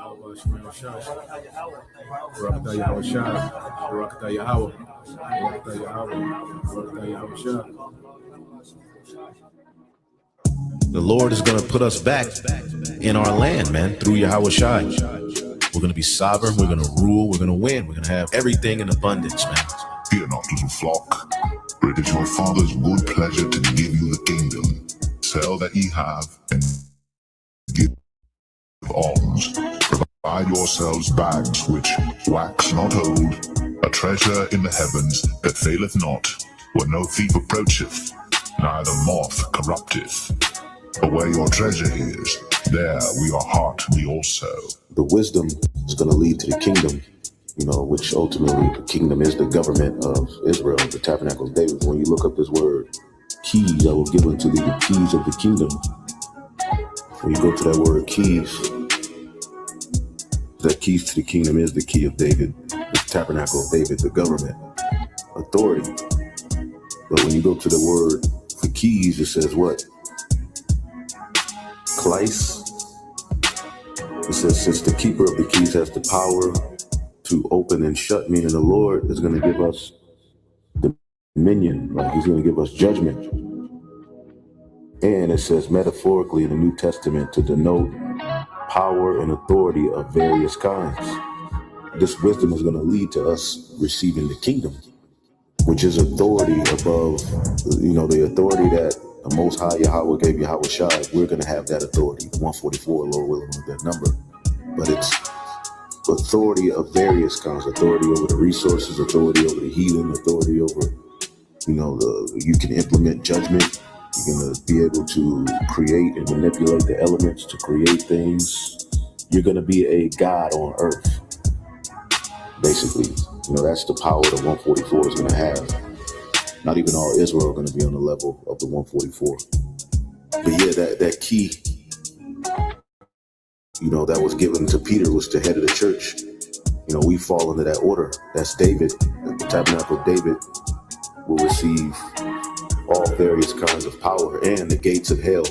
Yahweh Shemel Shah, Barakatah Yahweh Shah, Barakatah Yahweh, Barakatah Yahweh, Barakatah Yahweh Shah. The Lord is going to put us back in our land, man, through Yahweh Shai. We're going to be sovereign. We're going to rule. We're going to win. We're going to have everything in abundance, man. Fear not, little flock, for it is your Father's good pleasure to give you the kingdom. Sell that ye have, and give alms. Provide yourselves bags which wax not old, a treasure in the heavens that faileth not, where no thief approacheth, neither moth corrupteth. For where your treasure is, there will your heart be also. The wisdom is going to lead to the kingdom, which ultimately the kingdom is the government of Israel, the tabernacle of David. When you look up this word, keys, I will give unto thee the keys of the kingdom. When you go to that word keys, that keys to the kingdom is the key of David, the tabernacle of David, the government, authority. But when you go to the word for keys, it says what? Kleis. It says, since the keeper of the keys has the power to open and shut, meaning the Lord is going to give us dominion, like he's going to give us judgment. And it says metaphorically in the New Testament to denote power and authority of various kinds. This wisdom is going to lead to us receiving the kingdom, which is authority above, the authority that the Most High Yahweh gave Yahweh Shai. We're going to have that authority, the 144, Lord willing, with that number. But it's authority of various kinds, authority over the resources, authority over the healing, authority over, you can implement judgment. You're going to be able to create and manipulate the elements to create things. You're going to be a God on earth. Basically, that's the power the 144 is going to have. Not even all Israel are going to be on the level of the 144. But yeah, that key, that was given to Peter, was the head of the church. We fall into that order. That's David. The tabernacle of David will receive all various kinds of power, and the gates of hell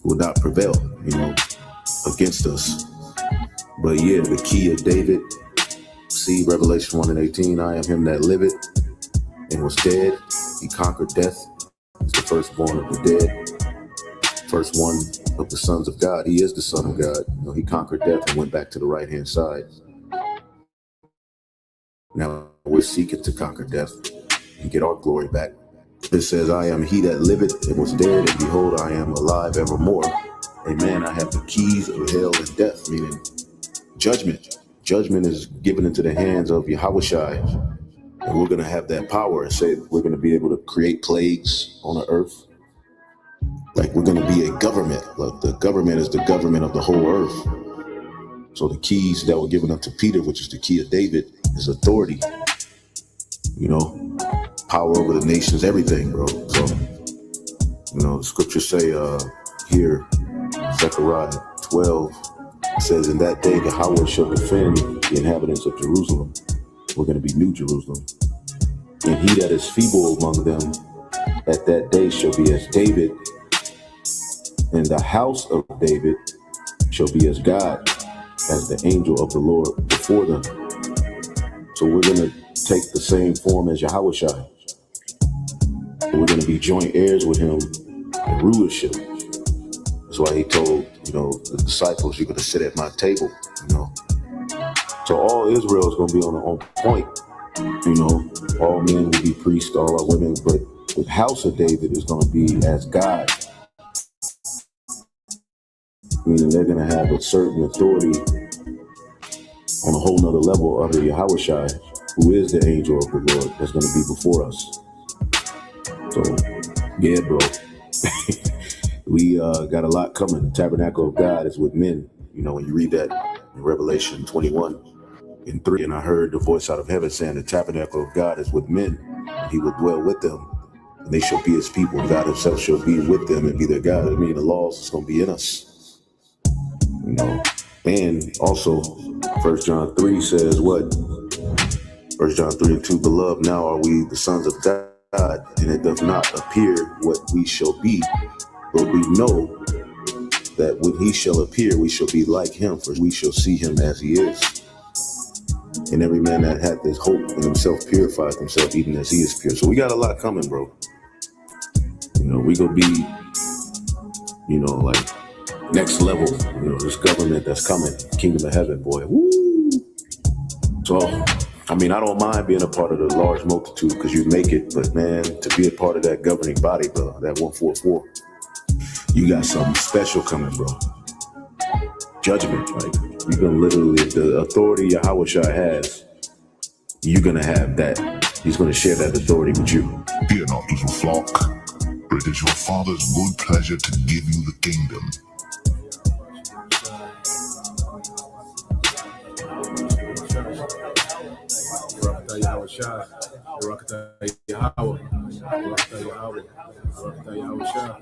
will not prevail, against us. But yeah, the key of David, see Revelation 1:18, I am him that liveth and was dead. He conquered death. He's the firstborn of the dead, first one of the sons of God. He is the Son of God. He conquered death and went back to the right-hand side. Now we're seeking to conquer death and get our glory back. It says, I am he that liveth and was dead, and behold, I am alive evermore. Amen. I have the keys of hell and death, meaning judgment. Judgment is given into the hands of Yahweh Shai. And we're going to have that power and say we're going to be able to create plagues on the earth. Like we're going to be a government. Like the government is the government of the whole earth. So the keys that were given unto Peter, which is the key of David, is authority. Power over the nations, everything, bro. So, the scriptures say here, Zechariah 12, says, in that day Yahweh shall defend the inhabitants of Jerusalem. We're going to be New Jerusalem. And he that is feeble among them at that day shall be as David, and the house of David shall be as God, as the angel of the Lord before them. So we're going to take the same form as Yahweh Shai. We're going to be joint heirs with him in rulership. That's why he told, the disciples, you're going to sit at my table, So all Israel is going to be on point. All men will be priests, all our women, but the house of David is going to be as God. Meaning they're going to have a certain authority on a whole nother level under Yahweh Shai, who is the angel of the Lord that's going to be before us. So, yeah, bro, we got a lot coming. The tabernacle of God is with men. When you read that in Revelation 21:3, and I heard the voice out of heaven saying, the tabernacle of God is with men, and he will dwell with them, and they shall be his people, and God himself shall be with them and be their God. The laws is going to be in us, And also, 1 John 3 says what? 1 John 3:2, beloved, now are we the sons of God, and it doth not appear what we shall be, but we know that when he shall appear, we shall be like him, for we shall see him as he is. And every man that hath this hope in himself purifieth himself even as he is pure. So we got a lot coming, bro. We gonna be, like next level, this government that's coming, kingdom of heaven, boy. Woo! So, I don't mind being a part of the large multitude because you make it, but man, to be a part of that governing body, bro, that 144, you got something special coming, bro. Judgment, like you're gonna literally, the authority Yahweh Shai has, you're gonna have that. He's gonna share that authority with you. Fear not, little flock, for it is your Father's good pleasure to give you the kingdom. Barakatah Yahweh Shai, Barakatah Yahweh, Barakatah Yahweh, Barakatah Yahweh Shai.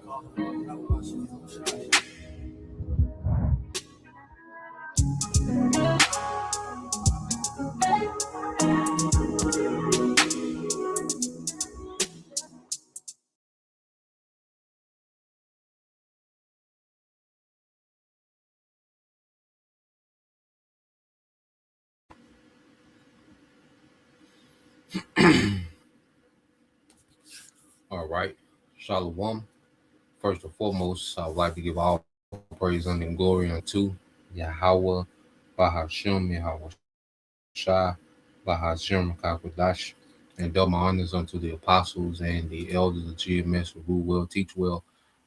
All right. Shalom. First and foremost, I would like to give all praise and glory unto Yahweh, Bahashem, Yahweh Shai, Bahashem, Kakwadash, and double honors unto the apostles and the elders of GMS who rule well, teach well,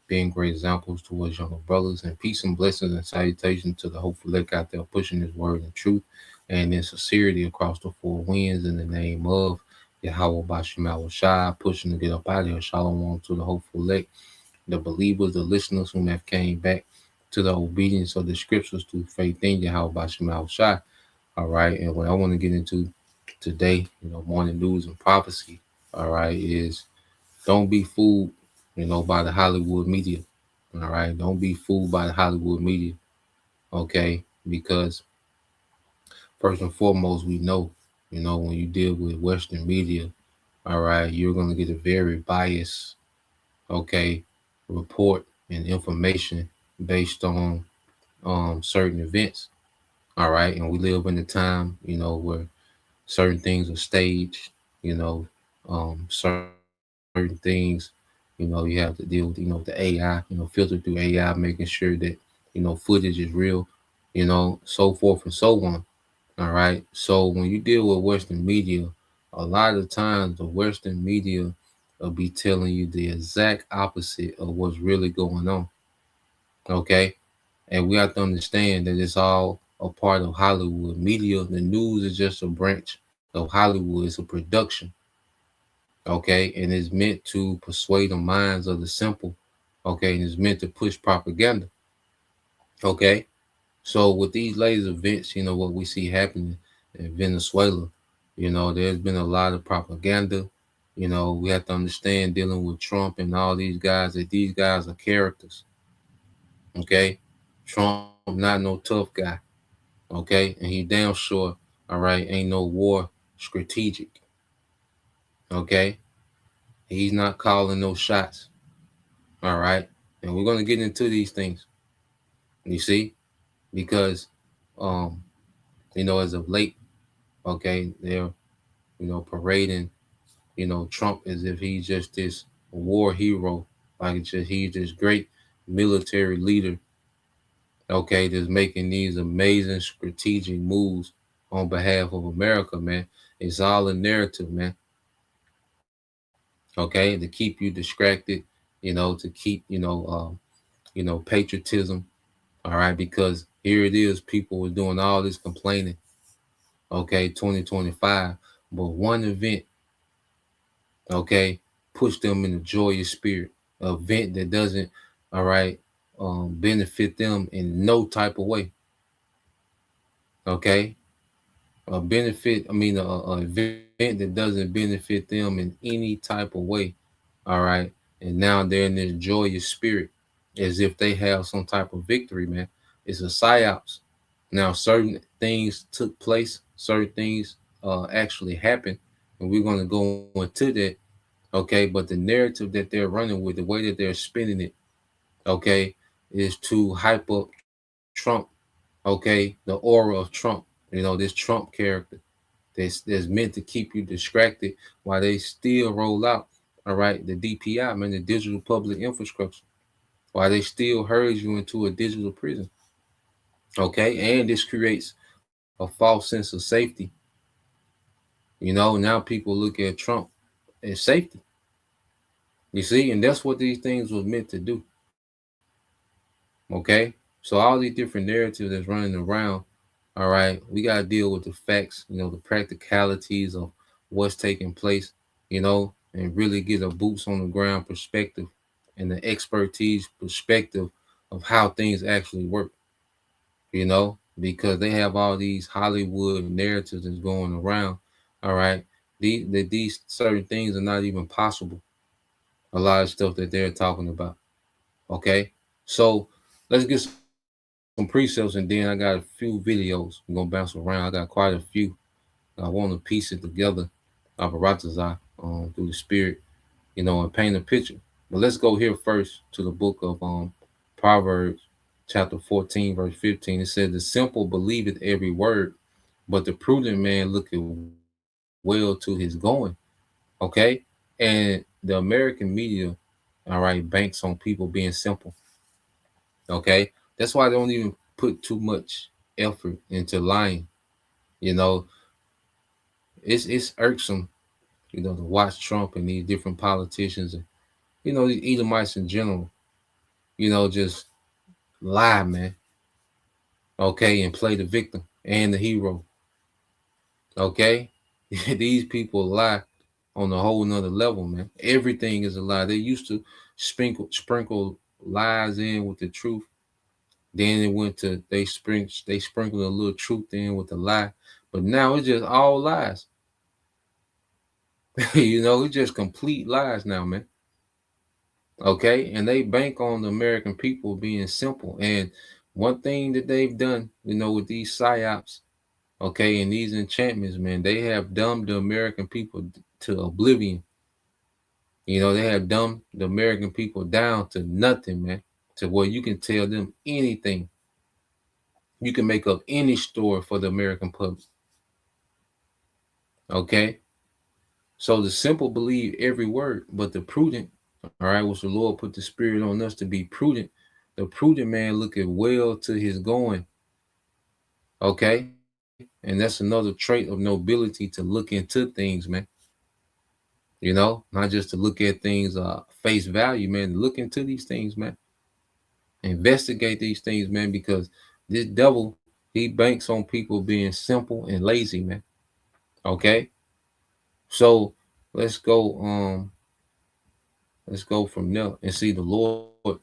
being great examples towards younger brothers, and peace and blessings and salutations to the hopeful elect out there pushing his word and truth and in sincerity across the four winds in the name of Yahweh Bashem Shai, pushing to get up out of here. Shalom to the hopeful elect, the believers, the listeners who have came back to the obedience of the scriptures through faith in Yahweh Bashem Shai. All right, and what I want to get into today, morning news and prophecy, all right, is don't be fooled, by the Hollywood media. All right, don't be fooled by the Hollywood media. Okay, because first and foremost, we know, when you deal with Western media, all right, you're going to get a very biased, report and information based on certain events. All right, and we live in a time, where certain things are staged, certain things, you have to deal with, the AI, filter through AI, making sure that, footage is real, so forth and so on. All right. So when you deal with Western media, a lot of times the Western media will be telling you the exact opposite of what's really going on. Okay. And we have to understand that it's all a part of Hollywood media. The news is just a branch of Hollywood. It's a production. Okay. And it's meant to persuade the minds of the simple. Okay. And it's meant to push propaganda. Okay. So with these latest events, what we see happening in Venezuela, there's been a lot of propaganda. We have to understand dealing with Trump and all these guys, that these guys are characters. Okay. Trump not no tough guy. Okay. And he damn sure, all right, ain't no war strategic. Okay. He's not calling no shots. All right. And we're going to get into these things. You see? Because, as of late, okay, they're, parading, Trump as if he's just this war hero, like he's this great military leader, okay, that's making these amazing strategic moves on behalf of America, man. It's all a narrative, man. Okay, to keep you distracted, to keep, patriotism, all right, because here it is, people were doing all this complaining, okay, 2025, but one event, okay, push them in a joyous spirit, an event that doesn't, all right, benefit them in no type of way. Okay, a event that doesn't benefit them in any type of way. All right, and now they're in this joyous spirit as if they have some type of victory, man. It's a psyops. Now, certain things took place, certain things actually happened, and we're going to go into that. Okay, but the narrative that they're running with, the way that they're spinning it, okay, is to hype up Trump, okay, the aura of Trump, this Trump character that's meant to keep you distracted while they still roll out, all right, the DPI, man, the digital public infrastructure, while they still herd you into a digital prison, okay, and this creates a false sense of safety. Now people look at Trump as safety. You see, and that's what these things was meant to do. Okay, so all these different narratives that's running around, all right, we got to deal with the facts, the practicalities of what's taking place, and really get a boots on the ground perspective and the expertise perspective of how things actually work, because they have all these Hollywood narratives that's going around, all right, these certain things are not even possible. A lot of stuff that they're talking about. Okay, so let's get some precepts, and then I got a few videos. I'm gonna bounce around. I got quite a few. I want to piece it together, Baratazai, through the spirit, and paint a picture. But let's go here first to the book of Proverbs, chapter 14, verse 15. It says, "The simple believeth every word, but the prudent man looketh well to his going." Okay, and the American media, all right, banks on people being simple. Okay, that's why they don't even put too much effort into lying. It's irksome, to watch Trump and these different politicians and these Edomites in general, just lie, man. Okay, and play the victim and the hero. Okay, these people lie on a whole nother level, man. Everything is a lie. They used to sprinkle lies in with the truth. Then it went to they sprinkled a little truth in with the lie, but now it's just all lies. It's just complete lies now, man. Okay, and they bank on the American people being simple. And one thing that they've done, with these psyops, okay, and these enchantments, man, they have dumbed the American people to oblivion. They have dumbed the American people down to nothing, man, to where you can tell them anything. You can make up any story for the American public. Okay, so the simple believe every word, but the prudent, all right, which the Lord put the spirit on us to be prudent. The prudent man looketh well to his going. Okay, and that's another trait of nobility, to look into things, man. Not just to look at things face value, man. Look into these things, man. Investigate these things, man, because this devil, he banks on people being simple and lazy, man. Okay, so let's go from there and see the Lord,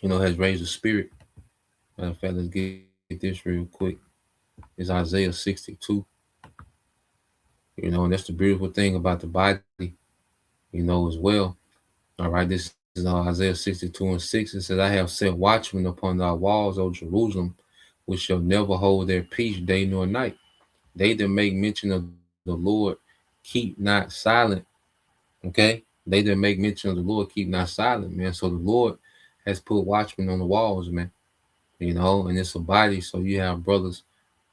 has raised a spirit. Matter of fact, let's get this real quick. It's Isaiah 62. And that's the beautiful thing about the body, as well. All right, this is Isaiah 62 and 6. It says, "I have set watchmen upon thy walls, O Jerusalem, which shall never hold their peace day nor night. They that make mention of the Lord keep not silent." Okay, they that make mention of the Lord keep not silent, man. So the Lord has put watchmen on the walls, man. And it's a body, so you have brothers,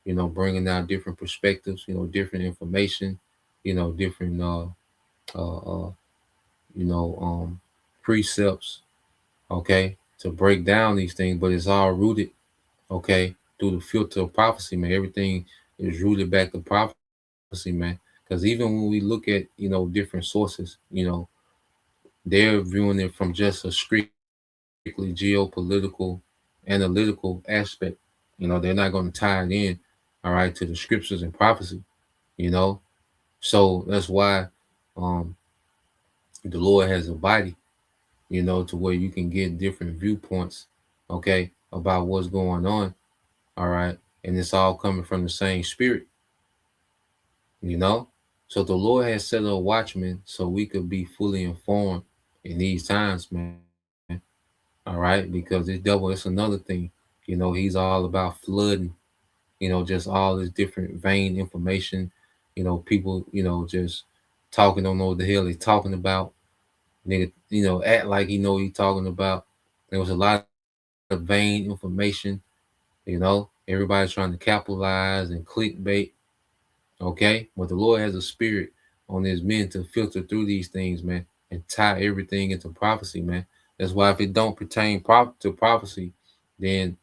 bringing out different perspectives, different information, different precepts, okay, to break down these things, but it's all rooted, okay, through the filter of prophecy, man. Everything is rooted back to prophecy, man. Because even when we look at, different sources, they're viewing it from just a strictly geopolitical, analytical aspect. They're not going to tie it in, all right, to the scriptures and prophecy, So that's why the Lord has a body, to where you can get different viewpoints, okay, about what's going on, all right, and it's all coming from the same spirit, So the Lord has set up watchmen so we could be fully informed in these times, man. All right, because this devil, it's another thing, he's all about flooding, just all this different vain information, people, just talking, don't know what the hell they're talking about. Nigga, act like he know what he's talking about. There was a lot vain information. Everybody's trying to capitalize and clickbait. Okay, but the Lord has a spirit on His men to filter through these things, man, and tie everything into prophecy, man. That's why if it don't pertain to prophecy, then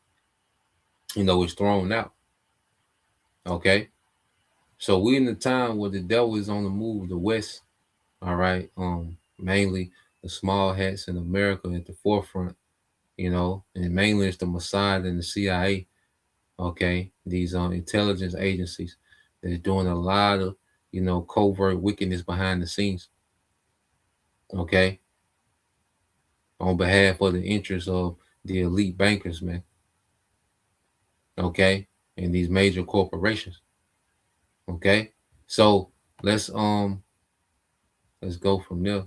it's thrown out. Okay, so we're in the time where the devil is on the move, the West. All right, mainly the small hats in America at the forefront, and mainly it's the Mossad and the CIA. Okay, these intelligence agencies that are doing a lot of covert wickedness behind the scenes. Okay, on behalf of the interests of the elite bankers, man. Okay, and these major corporations. Okay, so let's go from there.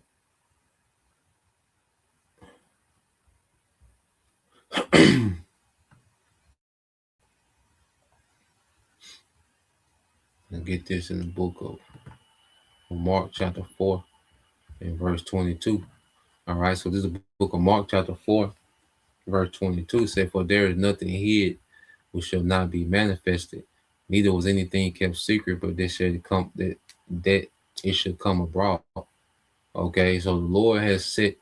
And get this in the book of Mark chapter 4 and verse 22. All right, so this is the book of Mark chapter 4 verse 22 said, "For there is nothing hid which shall not be manifested, neither was anything kept secret, but this should come that it should come abroad." Okay, so the Lord has set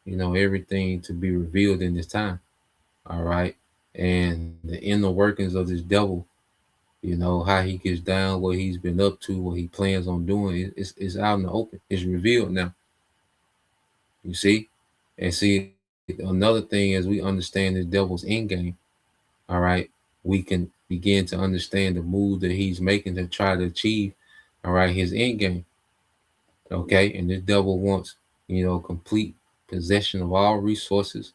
everything to be revealed in this time. All right, and the inner workings of this devil, how he gets down, what he's been up to, what he plans on doing, it's out in the open. It's revealed now. You see, and see another thing as we understand the devil's end game. All right, we can begin to understand the move that he's making to try to achieve, all right, his end game. Okay, and the devil wants, complete possession of all resources.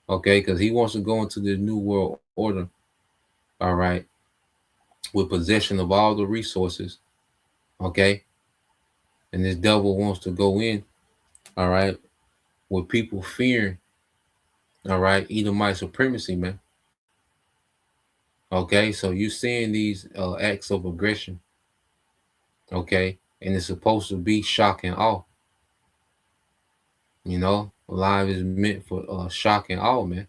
Okay, because he wants to go into the new world order, all right, with possession of all the resources. Okay, and this devil wants to go in, all right, with people fearing, all right, Edomite supremacy, man. Okay, so you're seeing these acts of aggression. Okay, and it's supposed to be shock and awe. Live is meant for shock and awe, man.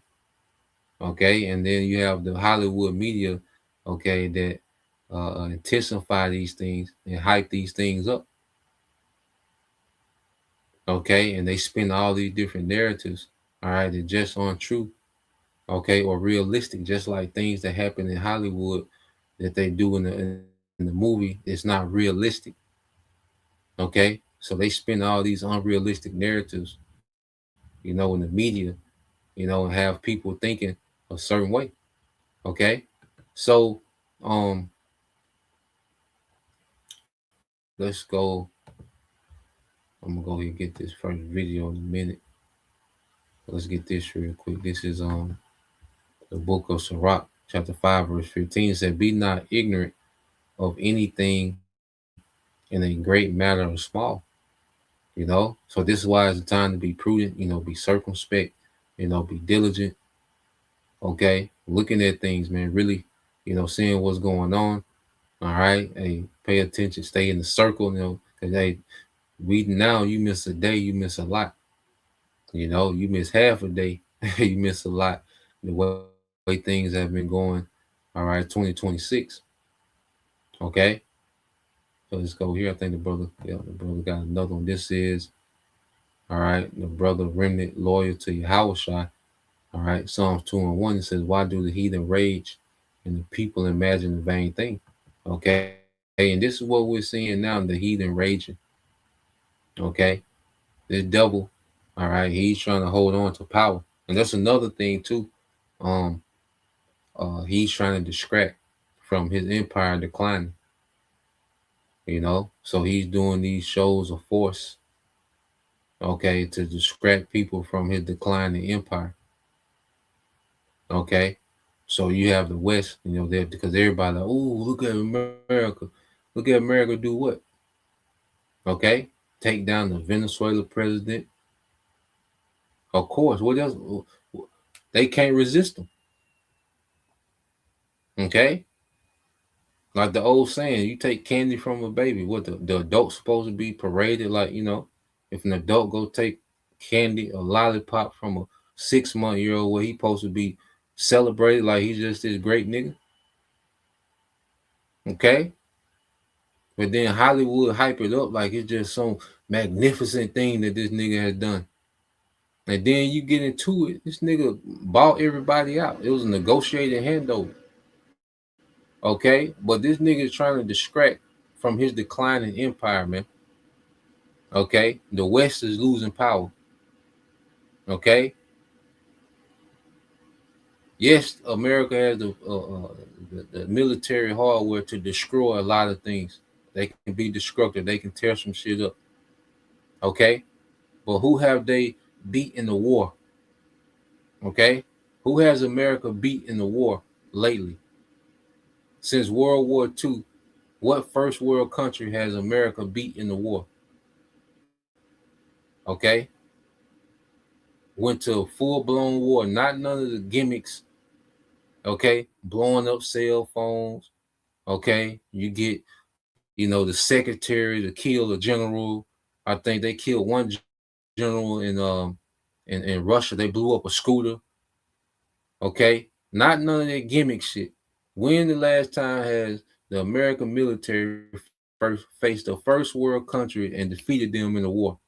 Okay, and then you have the Hollywood media, okay, that intensify these things and hype these things up. Okay, and they spin all these different narratives, all right, that just aren't true, okay, or realistic, just like things that happen in Hollywood that they do in the movie. It's not realistic. Okay, so they spin all these unrealistic narratives, in the media, and have people thinking a certain way. Okay, so let's go. I'm gonna go ahead and get this first video in a minute. Let's get this real quick. This is the book of Sirach, chapter 5, verse 15. It said, "Be not ignorant of anything in a great matter or small." So this is why it's a time to be prudent, be circumspect, be diligent. Okay, looking at things, man, really, seeing what's going on. All right, hey, pay attention, stay in the circle, because hey, you miss a day, you miss a lot. You miss half a day, you miss a lot. The way things have been going. All right, 2026. Okay, so let's go here. I think the brother got another one. This is, all right, the brother remnant loyal to Yahushua. All right, Psalms 2:1, it says, "Why do the heathen rage and the people imagine a vain thing?" Okay, and this is what we're seeing now, the heathen raging. Okay, this devil, all right, he's trying to hold on to power. And that's another thing too. He's trying to distract from his empire declining. So he's doing these shows of force, okay, to distract people from his declining empire. Okay, so you have the West, there, because everybody like, oh, look at America. Look at America do what? Okay, take down the Venezuela president. Of course, what else? They can't resist them. Okay, like the old saying, you take candy from a baby. What the adult's supposed to be paraded like, if an adult go take candy, a lollipop from a 6-month-old, what he supposed to be celebrated like he's just this great nigga. Okay? But then Hollywood hype it up like it's just some magnificent thing that this nigga has done. And then you get into it, this nigga bought everybody out. It was a negotiated handover. Okay? But this nigga is trying to distract from his declining empire, man. Okay? The West is losing power. Okay? Yes, America has the military hardware to destroy a lot of things. They can be destructive. They can tear some shit up. Okay? But who have they beat in the war? Okay? Who has America beat in the war lately? Since World War II, what first world country has America beat in the war? Okay? Went to a full-blown war, not none of the gimmicks. Okay? Blowing up cell phones. Okay? You get, the secretary to kill a general. I think they killed one general in Russia. They blew up a scooter. Okay? Not none of that gimmick shit. When the last time has the American military faced a first world country and defeated them in a war?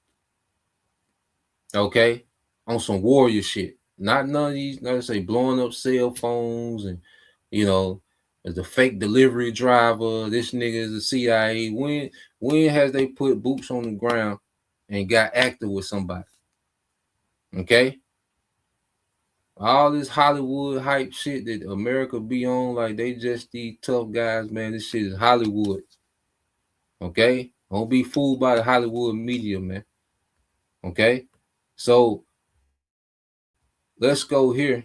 Okay? On some warrior shit. Not none of these, like I say, blowing up cell phones and, as the fake delivery driver, this nigga is the CIA. When has they put boots on the ground and got active with somebody? Okay? All this Hollywood hype shit that America be on, like they just these tough guys, man. This shit is Hollywood. Okay? Don't be fooled by the Hollywood media, man. Okay? So let's go here.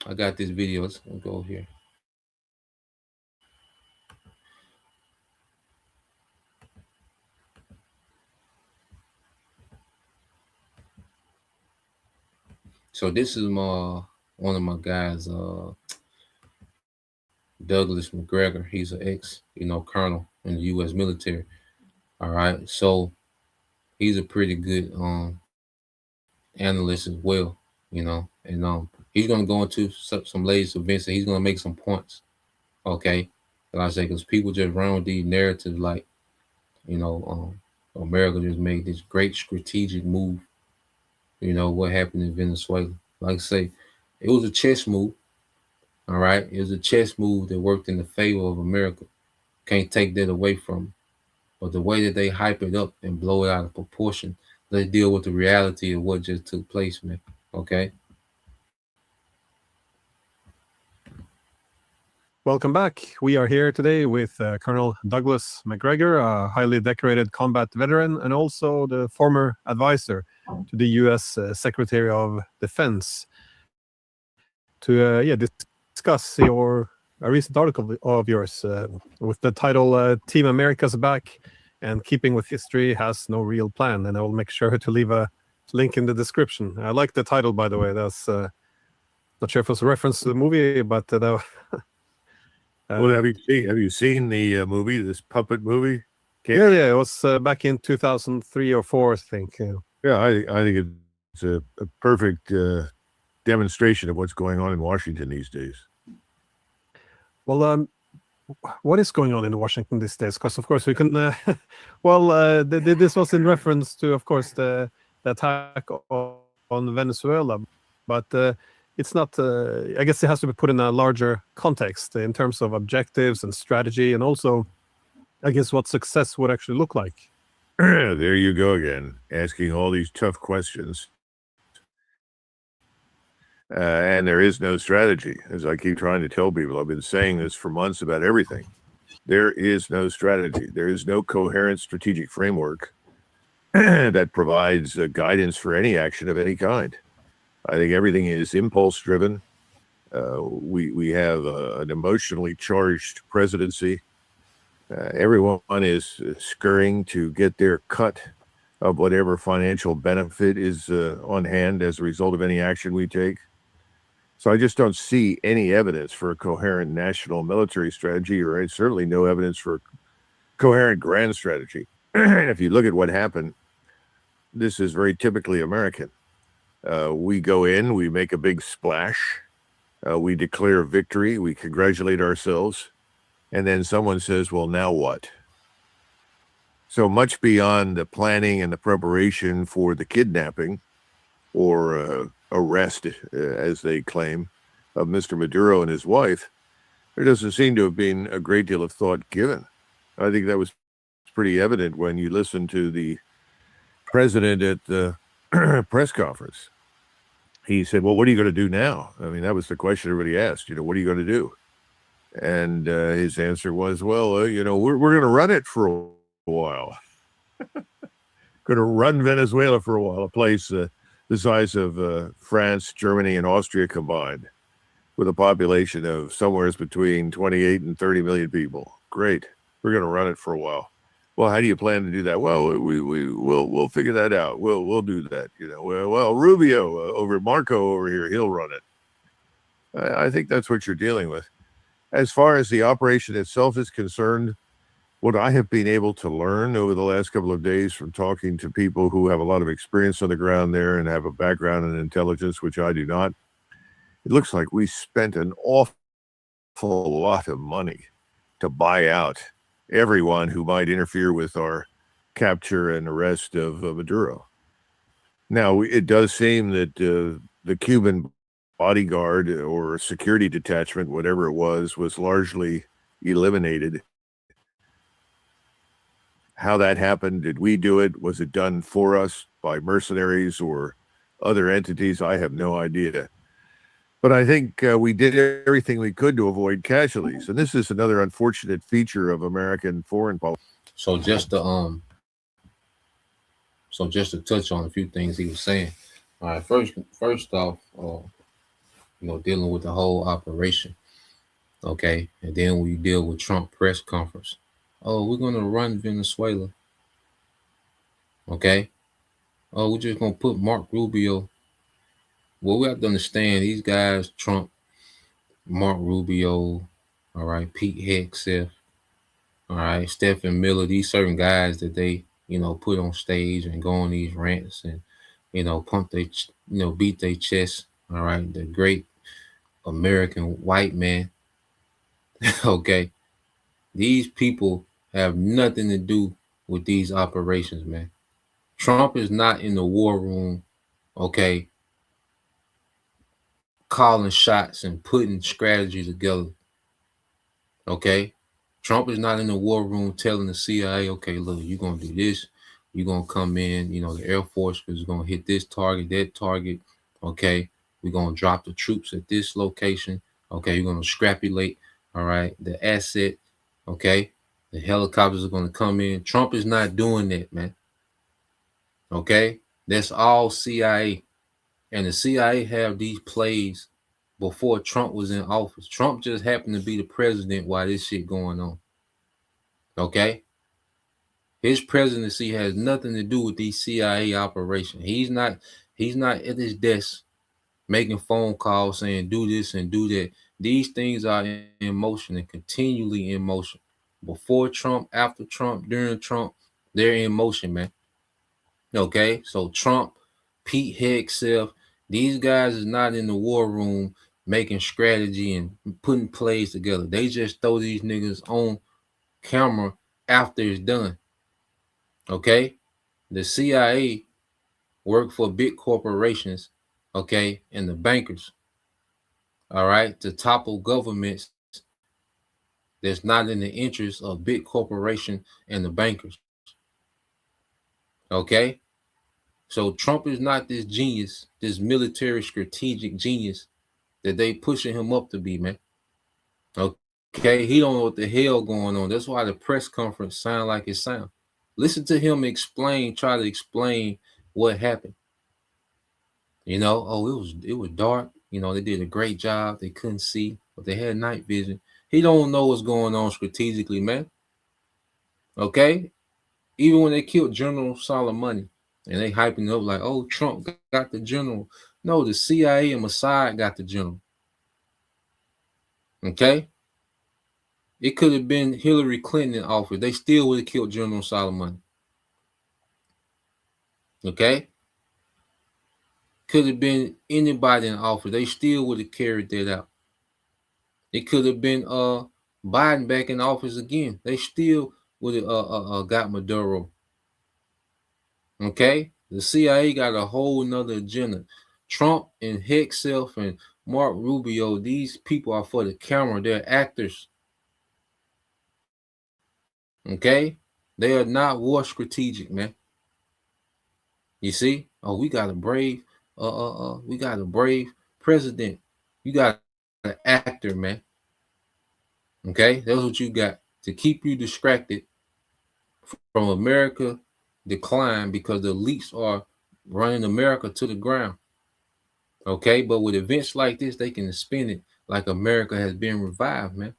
I got this video. Let's go here. So this is one of my guys, Douglas McGregor. He's an ex, colonel in the U.S. military. All right. So he's a pretty good analyst as well, and he's gonna go into some latest events and he's gonna make some points. Okay. Like I say, because people just run with these narratives like, America just made this great strategic move. What happened in Venezuela. Like I say, it was a chess move. All right. It was a chess move that worked in the favor of America. Can't take that away from them. But the way that they hype it up and blow it out of proportion, let's deal with the reality of what just took place, man. Okay. Welcome back. We are here today with Colonel Douglas McGregor, a highly decorated combat veteran and also the former advisor to the U.S. Secretary of Defense, to discuss a recent article of yours with the title Team America's Back and Keeping with History Has No Real Plan. And I will make sure to leave a link in the description. I like the title, by the way. That's not sure if it was a reference to the movie, but well, have you seen the movie, this puppet movie? Yeah, it was back in 2003 or 4, I think. Yeah, I think it's a perfect demonstration of what's going on in Washington these days. Well, what is going on in Washington these days? Because, of course, we can... this was in reference to, of course, the attack on Venezuela, but... it's not, I guess it has to be put in a larger context in terms of objectives and strategy, and also, I guess, what success would actually look like. There you go again, asking all these tough questions. And there is no strategy. As I keep trying to tell people, I've been saying this for months about everything. There is no strategy. There is no coherent strategic framework that provides guidance for any action of any kind. I think everything is impulse driven. We have an emotionally charged presidency. Everyone is scurrying to get their cut of whatever financial benefit is on hand as a result of any action we take. So I just don't see any evidence for a coherent national military strategy, or certainly no evidence for a coherent grand strategy. And if you look at what happened, this is very typically American. We go in, we make a big splash, we declare victory, we congratulate ourselves, and then someone says, well, now what? So much beyond the planning and the preparation for the kidnapping or arrest, as they claim, of Mr. Maduro and his wife, there doesn't seem to have been a great deal of thought given. I think that was pretty evident when you listen to the president at the press conference. He said, well, what are you going to do now? I mean, that was the question everybody asked, what are you going to do? And his answer was, well, we're going to run it for a while. Going to run Venezuela for a while, a place the size of France, Germany, and Austria combined, with a population of somewhere between 28 and 30 million people. Great. We're going to run it for a while. Well, how do you plan to do that? Well, we'll figure that out. We'll do that. Well, Rubio over Marco over here, he'll run it. I think that's what you're dealing with. As far as the operation itself is concerned, what I have been able to learn over the last couple of days from talking to people who have a lot of experience on the ground there and have a background in intelligence, which I do not, it looks like we spent an awful lot of money to buy out everyone who might interfere with our capture and arrest of Maduro. Now, it does seem that the Cuban bodyguard or security detachment, whatever it was largely eliminated. How that happened, did we do it? Was it done for us by mercenaries or other entities? I have no idea. But I think we did everything we could to avoid casualties. And this is another unfortunate feature of American foreign policy. So just to touch on a few things he was saying. All right, first off, dealing with the whole operation. Okay, and then we deal with Trump press conference. Oh, we're gonna run Venezuela. Okay. Oh, we're just gonna put Mark Rubio. Well, we have to understand these guys, Trump, Mark Rubio, all right, Pete Hegseth, all right, Stephen Miller, these certain guys that they, put on stage and go on these rants and, pump they, beat their chest, all right, the great American white man. Okay. These people have nothing to do with these operations, man. Trump is not in the war room, okay, calling shots and putting strategy together. Okay. Trump is not in the war room telling the CIA, okay, look, you're going to do this. You're going to come in, the Air Force is going to hit this target, that target. Okay. We're going to drop the troops at this location. Okay. You're going to scrapulate, all right, the asset. Okay. The helicopters are going to come in. Trump is not doing that, man. Okay. That's all CIA. And the CIA have these plays before Trump was in office. Trump just happened to be the president while this shit going on. Okay? His presidency has nothing to do with these CIA operations. He's not at his desk making phone calls saying do this and do that. These things are in motion and continually in motion. Before Trump, after Trump, during Trump, they're in motion, man. Okay? So Trump, Pete Hegseth, these guys is not in the war room making strategy and putting plays together. They just throw these niggas on camera after it's done. Okay? The CIA work for big corporations, okay, and the bankers, all right, to topple governments that's not in the interest of big corporation and the bankers. Okay? So Trump is not this genius, this military strategic genius that they pushing him up to be, man. Okay, he don't know what the hell going on. That's why the press conference sound like it sound. Listen to him try to explain what happened. It was dark. They did a great job. They couldn't see, but they had night vision. He don't know what's going on strategically, man. Okay? Even when they killed General Soleimani, and they hyping up like, oh, Trump got the general. No, the CIA and Mossad got the general. Okay? It could have been Hillary Clinton in office. They still would have killed General Soleimani. Okay? Could have been anybody in office. They still would have carried that out. It could have been Biden back in office again. They still would have got Maduro. Okay? The CIA got a whole nother agenda. Trump and Hexelf and Mark Rubio, these people are for the camera. They're actors. Okay? They are not war strategic, man. You see? Oh, we got a brave president. You got an actor, man. Okay? That's what you got to keep you distracted from America decline, because the elites are running America to the ground. Okay? But with events like this, they can spin it like America has been revived, man.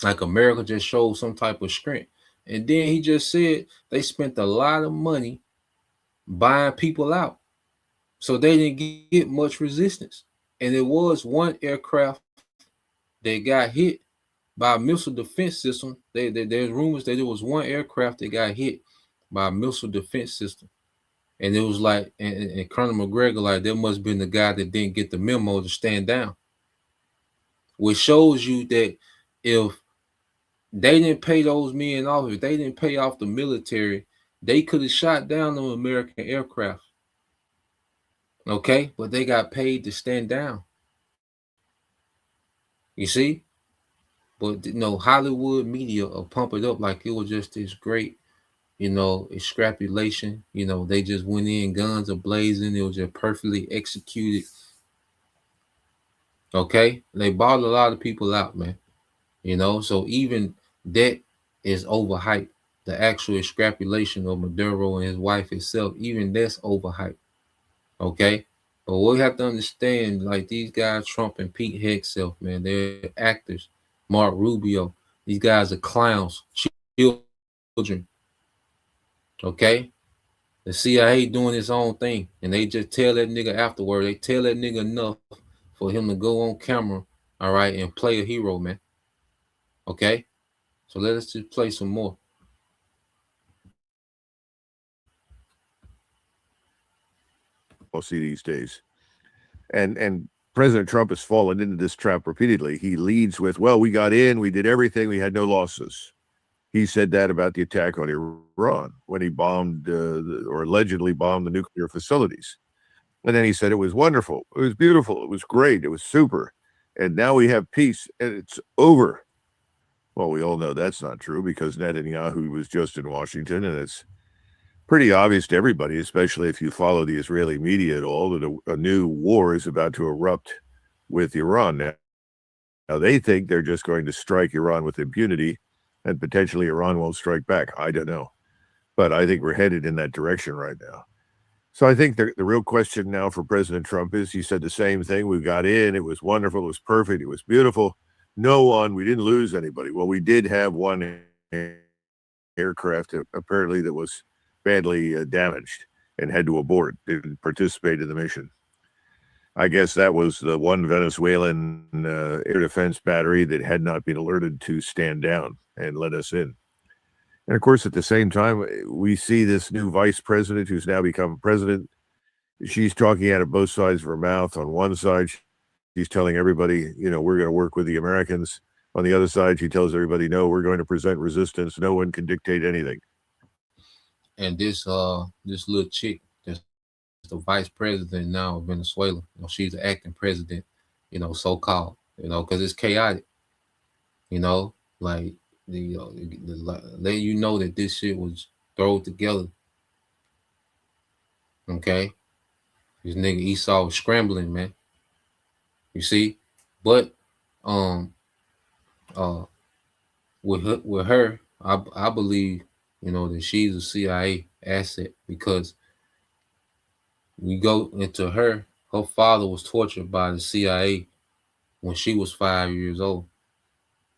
Like America just showed some type of strength. And then he just said they spent a lot of money buying people out. So they didn't get much resistance. And there was one aircraft that got hit by a missile defense system. There's rumors that there was one aircraft that got hit by a missile defense system. And it was like, and Colonel McGregor, like, there must have been the guy that didn't get the memo to stand down. Which shows you that if they didn't pay those men off, if they didn't pay off the military, they could have shot down them American aircraft. Okay? But they got paid to stand down. You see? But Hollywood media will pump it up like it was just this great, extrapolation. They just went in, guns are blazing. It was just perfectly executed. Okay? They bought a lot of people out, man. So even that is overhyped. The actual extrapolation of Maduro and his wife itself, even that's overhyped. Okay? But we have to understand, like, these guys, Trump and Pete Hegseth, man, they're actors. Mark Rubio, these guys are clowns, children. Okay? The CIA doing its own thing, and they just tell that nigga afterward. They tell that nigga enough for him to go on camera, all right, and play a hero, man. Okay? So let us just play some more. We'll see these days. And President Trump has fallen into this trap repeatedly. He leads with, well, we got in, we did everything, we had no losses. He said that about the attack on Iran when he bombed or allegedly bombed the nuclear facilities. And then he said it was wonderful, it was beautiful, it was great, it was super. And now we have peace and it's over. Well, we all know that's not true, because Netanyahu was just in Washington, and it's pretty obvious to everybody, especially if you follow the Israeli media at all, that a new war is about to erupt with Iran. Now, they think they're just going to strike Iran with impunity, and potentially Iran won't strike back. I don't know. But I think we're headed in that direction right now. So I think the real question now for President Trump is, he said the same thing. We got in, it was wonderful, it was perfect, it was beautiful. We didn't lose anybody. Well, we did have one aircraft apparently that was badly damaged and had to abort, didn't participate in the mission. I guess that was the one Venezuelan air defense battery that had not been alerted to stand down and let us in. And of course, at the same time, we see this new vice president who's now become president. She's talking out of both sides of her mouth. On one side, she's telling everybody, we're going to work with the Americans. On the other side, she tells everybody, no, we're going to present resistance. No one can dictate anything. And this little chick that's the vice president now of Venezuela, she's the acting president, so-called, because it's chaotic, like let you know that this shit was thrown together. Okay? This nigga Esau was scrambling, man. You see? But with her, I believe, that she's a CIA asset, because we go into her father was tortured by the CIA when she was 5 years old.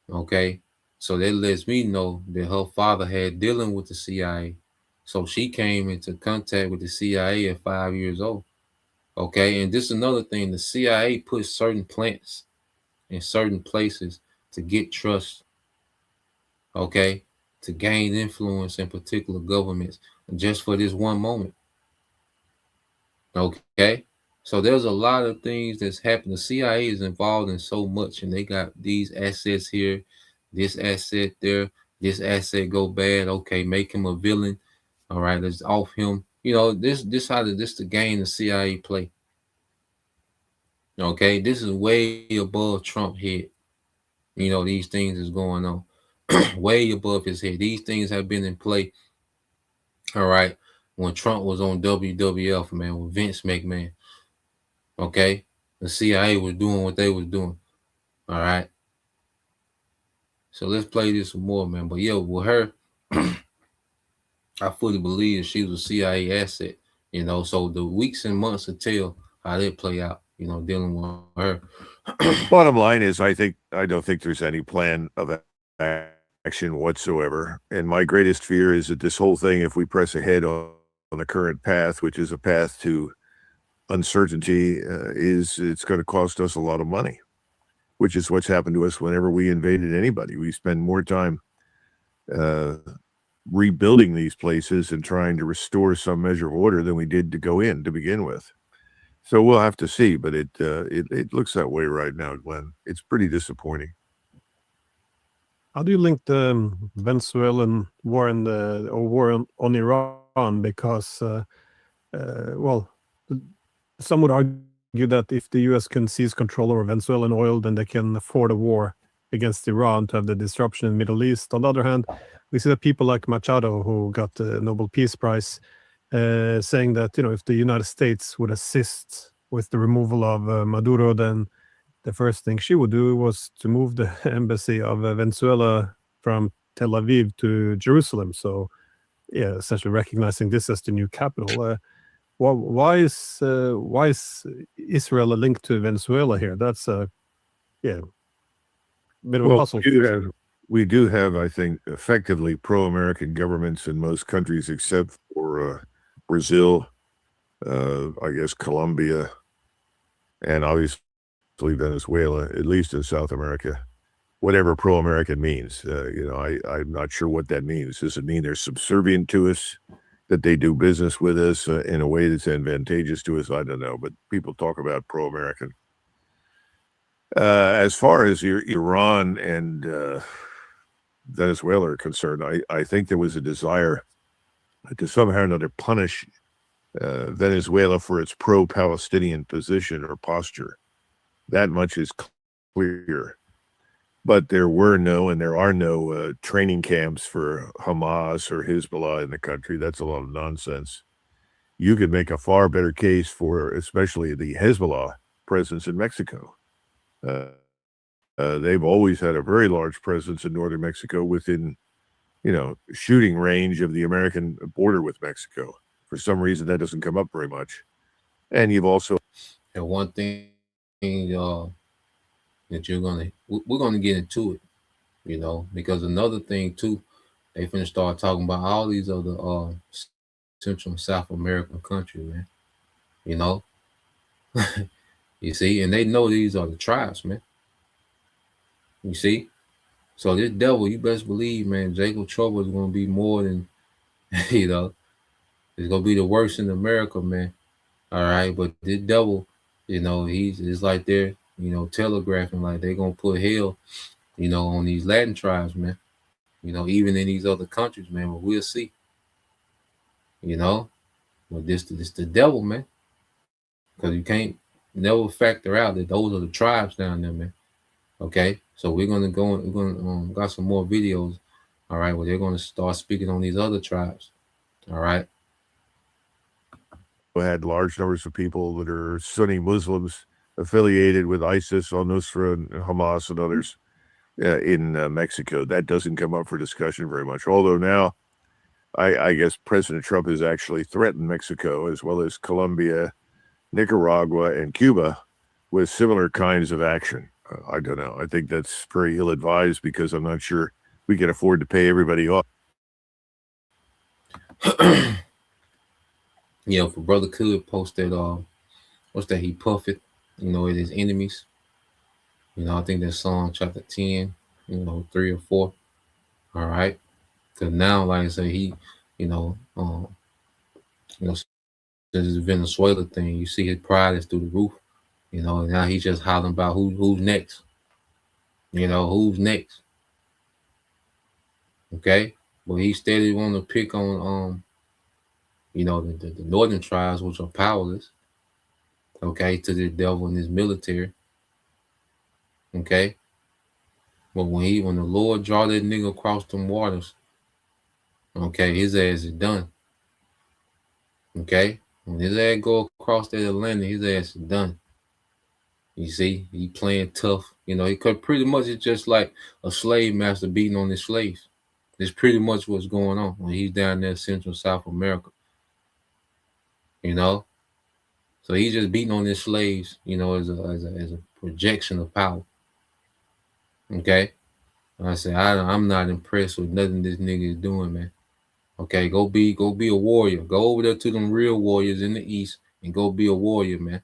Okay? So that lets me know that her father had dealing with the CIA. So she came into contact with the CIA at 5 years old. Okay? And this is another thing. The CIA puts certain plants in certain places to get trust. Okay? To gain influence in particular governments just for this one moment. Okay. So there's a lot of things that's happened. The CIA is involved in so much, and they got these assets here, this asset there, this asset go bad. Okay, make him a villain. All right, let's off him. This the game the CIA play. Okay, this is way above Trump head. These things is going on way above his head. These things have been in play. All right, when Trump was on WWF, man, with Vince McMahon. Okay, the CIA was doing what they was doing. All right. So let's play this some more, man. But with her, I fully believe she was a CIA asset. So the weeks and months to tell how they play out. Dealing with her. Bottom line is, I don't think there's any plan of action whatsoever. And my greatest fear is that this whole thing, if we press ahead on the current path, which is a path to uncertainty, it's going to cost us a lot of money, which is what's happened to us whenever we invaded anybody. We spend more time rebuilding these places and trying to restore some measure of order than we did to go in to begin with. So we'll have to see, but it looks that way right now, Glenn. It's pretty disappointing. How do you link the Venezuelan war and war on Iran? Because, well, some would argue that if the U.S. can seize control over Venezuelan oil, then they can afford a war against Iran to have the disruption in the Middle East. On the other hand, we see that people like Machado, who got the Nobel Peace Prize, saying that if the United States would assist with the removal of Maduro, then the first thing she would do was to move the embassy of Venezuela from Tel Aviv to Jerusalem. So, yeah, essentially recognizing this as the new capital. Why is Israel a link to Venezuela here? That's a bit of a puzzle. We do have, I think, effectively pro-American governments in most countries except for Brazil, I guess Colombia, and obviously Venezuela, at least in South America. Whatever pro-American means, I'm not sure what that means. Does it mean they're subservient to us, that they do business with us in a way that's advantageous to us? I don't know, but people talk about pro-American. As far as Iran and Venezuela are concerned, I think there was a desire to somehow or another punish Venezuela for its pro-Palestinian position or posture. That much is clear. But there were no, and there are no training camps for Hamas or Hezbollah in the country. That's a lot of nonsense. You could make a far better case for especially the Hezbollah presence in Mexico. They've always had a very large presence in northern Mexico within, shooting range of the American border with Mexico. For some reason, that doesn't come up very much. And you've also... And one thing, that we're gonna get into it, because another thing too, they finna start talking about all these other Central and South American countries, man. You see, and they know these are the tribes, man. You see, so this devil, you best believe, man, Jacob Trouble is gonna be more than, it's gonna be the worst in America, man. All right, but this devil, it's like they're, telegraphing, like they're gonna put hell, on these Latin tribes, man. Even in these other countries, man. But we'll see. But this the devil, man. Because you can't never factor out that those are the tribes down there, man. Okay, so we're gonna go. We're gonna got some more videos. All right, where they're gonna start speaking on these other tribes. All right. Had large numbers of people that are Sunni Muslims affiliated with ISIS, al-Nusra, and Hamas, and others in Mexico. That doesn't come up for discussion very much. Although now, I guess President Trump has actually threatened Mexico as well as Colombia, Nicaragua, and Cuba with similar kinds of action. I don't know. I think that's very ill-advised because I'm not sure we can afford to pay everybody off. For Brother Could posted, what's that? He puffed, at his enemies. I think that's Psalm chapter 10, 3 or 4. All right. Because now, like I say, he, this Venezuela thing, you see his pride is through the roof. You know, now he's just hollering about who's next. You know, who's next. Okay. But he steady want to pick on you know, the northern tribes, which are powerless. Okay, to the devil and his military. Okay. But when the Lord draw that nigga across them waters, okay, his ass is done. Okay? When his ass go across that Atlantic, his ass is done. You see, he playing tough. You know, he could pretty much it's just like a slave master beating on his slaves. It's pretty much what's going on when he's down there in Central South America. You know? So he's just beating on his slaves, you know, as a projection of power. Okay? I say I'm not impressed with nothing this nigga is doing, man. Okay, go be a warrior. Go over there to them real warriors in the East and go be a warrior, man.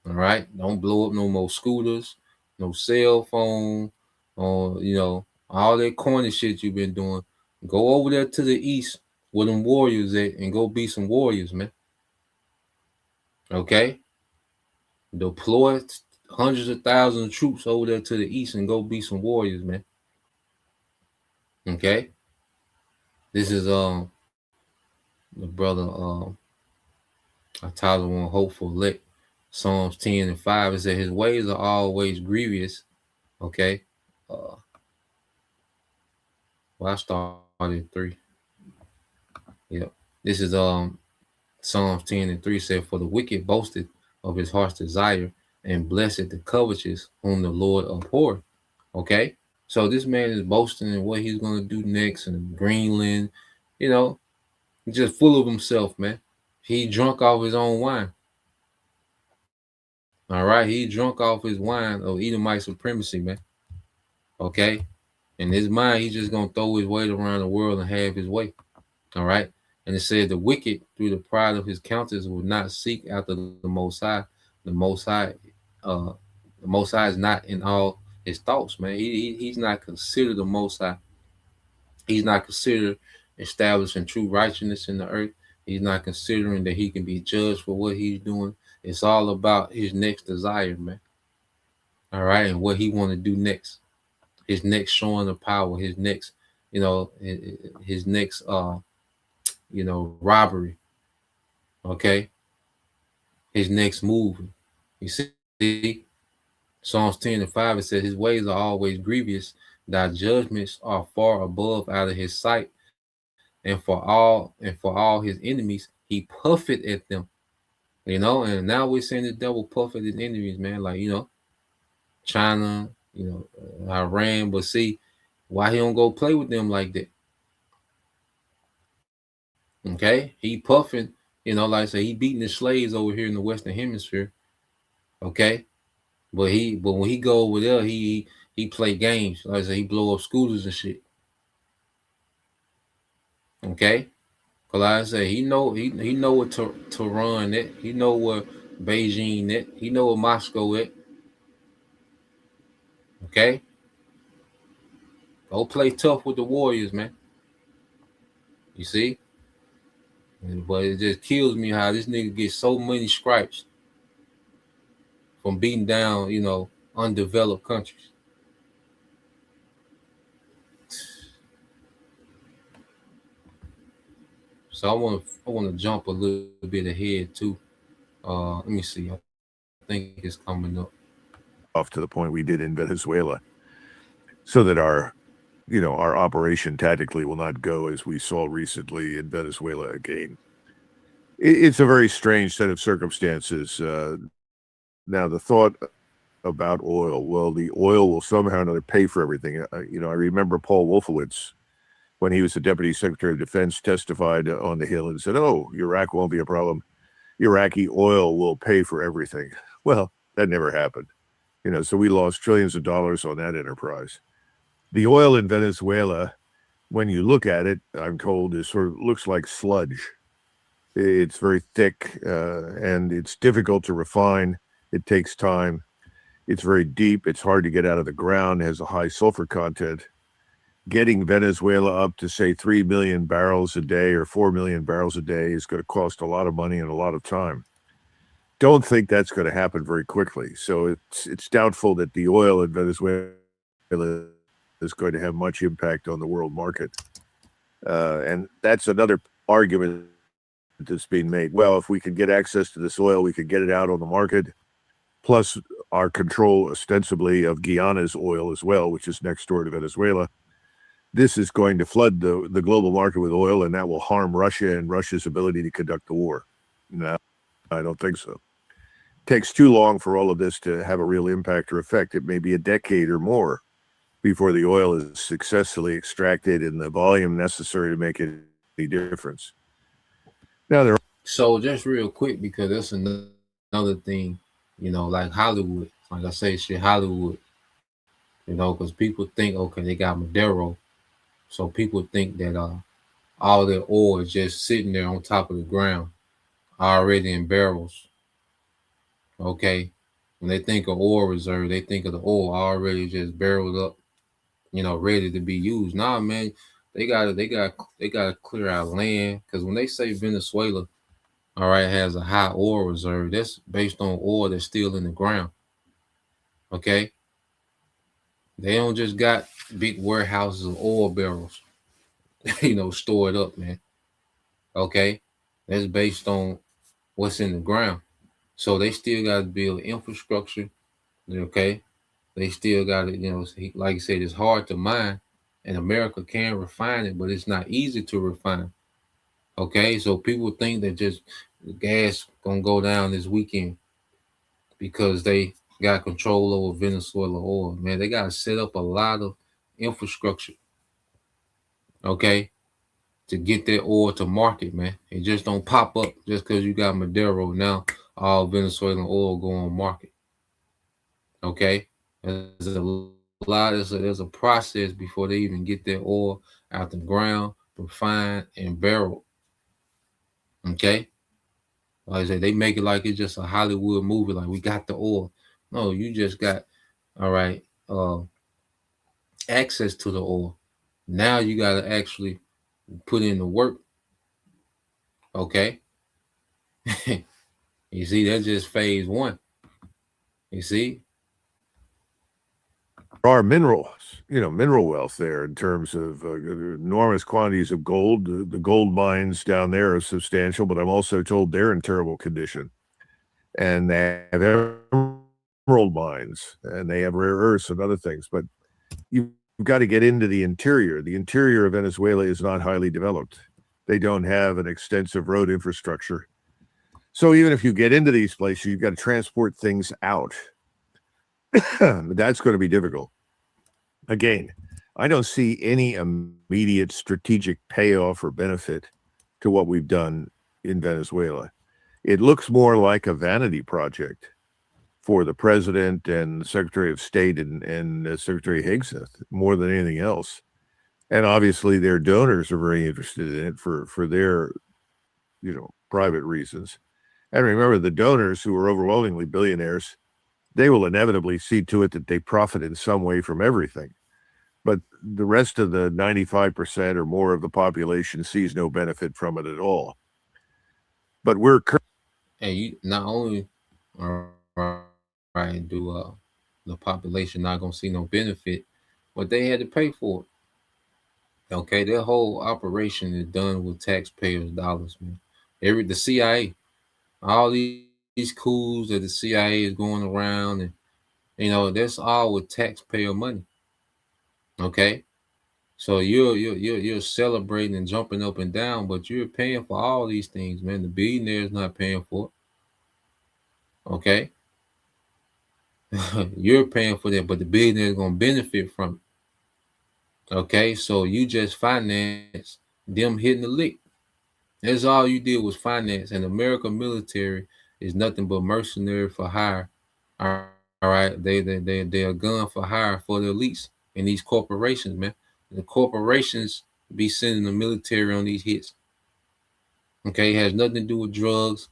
All right, don't blow up no more scooters, no cell phone, or you know all that corny shit you've been doing. Go over there to the East where them warriors at and go be some warriors, man. Okay, deploy hundreds of thousands of troops over there to the East and go be some warriors, man. Okay, this is the brother I titled one hopeful lit. Psalms 10 and 5. It said his ways are always grievous. Okay. Well, I started 3. Yep. This is Psalms 10 and 3 said, for the wicked boasted of his heart's desire, and blessed the covetous whom the Lord abhorred. Okay. So this man is boasting in what he's gonna do next in Greenland, you know, just full of himself, man. He drunk off his own wine. All right, he drunk off his wine of Edomite supremacy, man. Okay, in his mind, he's just gonna throw his weight around the world and have his way. All right, and it said the wicked, through the pride of his countenance, will not seek after the Most High. The Most High is not in all his thoughts, man. He's not considered the Most High. He's not considered establishing true righteousness in the earth. He's not considering that he can be judged for what he's doing. It's all about his next desire, man. All right, and what he want to do next. His next showing of power, his next, you know, his next you know, robbery. Okay? His next move. You see, Psalms 10 and 5, it says his ways are always grievous, thy judgments are far above out of his sight, and for all his enemies, he puffeth at them. You know, and now we're seeing the devil puff at his enemies, man. Like, you know, China, you know, Iran, but see, why he don't go play with them like that? Okay, he puffing, you know, like I say, he beating the slaves over here in the Western Hemisphere. Okay, but when he go over there, he play games. Like I say, he blow up scooters and shit. Okay, cause like I say, he know what Tehran at. He know where Beijing at. He know where Moscow at. Okay, go play tough with the Warriors, man. You see, but it just kills me how this nigga gets so many stripes from beating down, you know, undeveloped countries. So I want to jump a little bit ahead too. Let me see. I think it's coming up. Off to the point we did in Venezuela, so that our operation tactically will not go as we saw recently in Venezuela again. It's a very strange set of circumstances. Now, the thought about oil, well, the oil will somehow or another pay for everything. I remember Paul Wolfowitz, when he was the Deputy Secretary of Defense, testified on the Hill and said, oh, Iraq won't be a problem. Iraqi oil will pay for everything. Well, that never happened. So we lost trillions of dollars on that enterprise. The oil in Venezuela, when you look at it, I'm told, is sort of looks like sludge. It's very thick and it's difficult to refine. It takes time. It's very deep. It's hard to get out of the ground. It has a high sulfur content. getting Venezuela up to say 3 million barrels a day or 4 million barrels a day is going to cost a lot of money and a lot of time. Don't think that's going to happen very quickly. So it's doubtful that the oil in Venezuela is going to have much impact on the world market. And that's another argument that's being made. Well, if we could get access to this oil, we could get it out on the market, plus our control ostensibly of Guyana's oil as well, which is next door to Venezuela. This is going to flood the global market with oil, and that will harm Russia and Russia's ability to conduct the war. No, I don't think so. It takes too long for all of this to have a real impact or effect. It may be a decade or more before the oil is successfully extracted in the volume necessary to make any difference. Now, So just real quick, because that's another thing, like Hollywood. Like I say, shit, Hollywood. Because people think, okay, they got Maduro, so people think that all their oil is just sitting there on top of the ground, already in barrels. Okay, when they think of oil reserve, they think of the oil already just barreled up, ready to be used. Nah, man, they gotta clear out land, because when they say Venezuela, all right, has a high oil reserve, that's based on oil that's still in the ground. Okay, they don't just got big warehouses of oil barrels, stored up, man. Okay, that's based on what's in the ground. So they still got to build infrastructure. Okay, they still got to, like you said, it's hard to mine, and America can refine it, but it's not easy to refine. Okay, so people think that just the gas gonna go down this weekend because they got control over Venezuela oil. Man, they gotta set up a lot of infrastructure, okay, to get that oil to market, man. It just don't pop up just because you got Maduro. Now all Venezuelan oil go on market. Okay, there's a lot. There's a process before they even get their oil out the ground, refined and barreled. Okay, like I said, they make it like it's just a Hollywood movie. Like, we got the oil. No, you just got, all right, access to the oil. Now you got to actually put in the work. Okay. You see, that's just phase one. You see, there are mineral wealth there in terms of enormous quantities of gold. The gold mines down there are substantial, but I'm also told they're in terrible condition. And they have emerald mines, and they have rare earths and other things. But you've got to get into the interior. The interior of Venezuela is not highly developed. They don't have an extensive road infrastructure. So even if you get into these places, you've got to transport things out. That's going to be difficult. Again, I don't see any immediate strategic payoff or benefit to what we've done in Venezuela. It looks more like a vanity project for the president and the Secretary of State and Secretary Hegseth more than anything else. And obviously their donors are very interested in it for their, private reasons. And remember, the donors, who are overwhelmingly billionaires, they will inevitably see to it that they profit in some way from everything. But the rest of the 95% or more of the population sees no benefit from it at all. But we're and you not only right do the population not gonna see no benefit, but they had to pay for it. Okay, their whole operation is done with taxpayers' dollars, man. The CIA, all these coups that the CIA is going around, and that's all with taxpayer money. Okay, so you're celebrating and jumping up and down, but you're paying for all these things, man. The billionaire's not paying for it. Okay, you're paying for that, but the billionaire is gonna benefit from it. Okay, so you just finance them hitting the lick. That's all you did was finance. And American military is nothing but mercenary for hire. All right, they're a gun for hire for the elites and these corporations, man. The corporations be sending the military on these hits. Okay, it has nothing to do with drugs.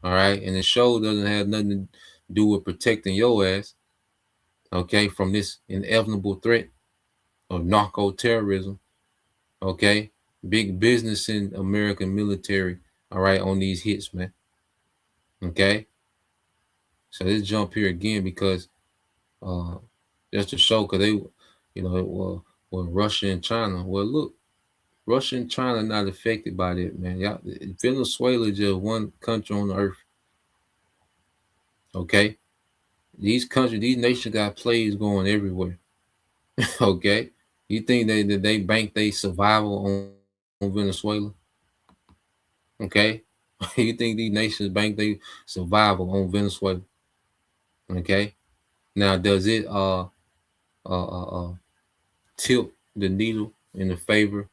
All right, and the show doesn't have nothing to do with protecting your ass. Okay, from this inevitable threat. of narco terrorism. Okay, big business in American military. All right, on these hits, man. Okay, so let's jump here again because uh, just to show, because they, well, Russia and China. Well, look, Russia and China not affected by that, man. Y'all, Venezuela is just one country on the earth. Okay, these nations got plays going everywhere. Okay, you think they bank their survival on Venezuela? Okay, you think these nations bank their survival on Venezuela? Okay, now does it tilt the needle in the favor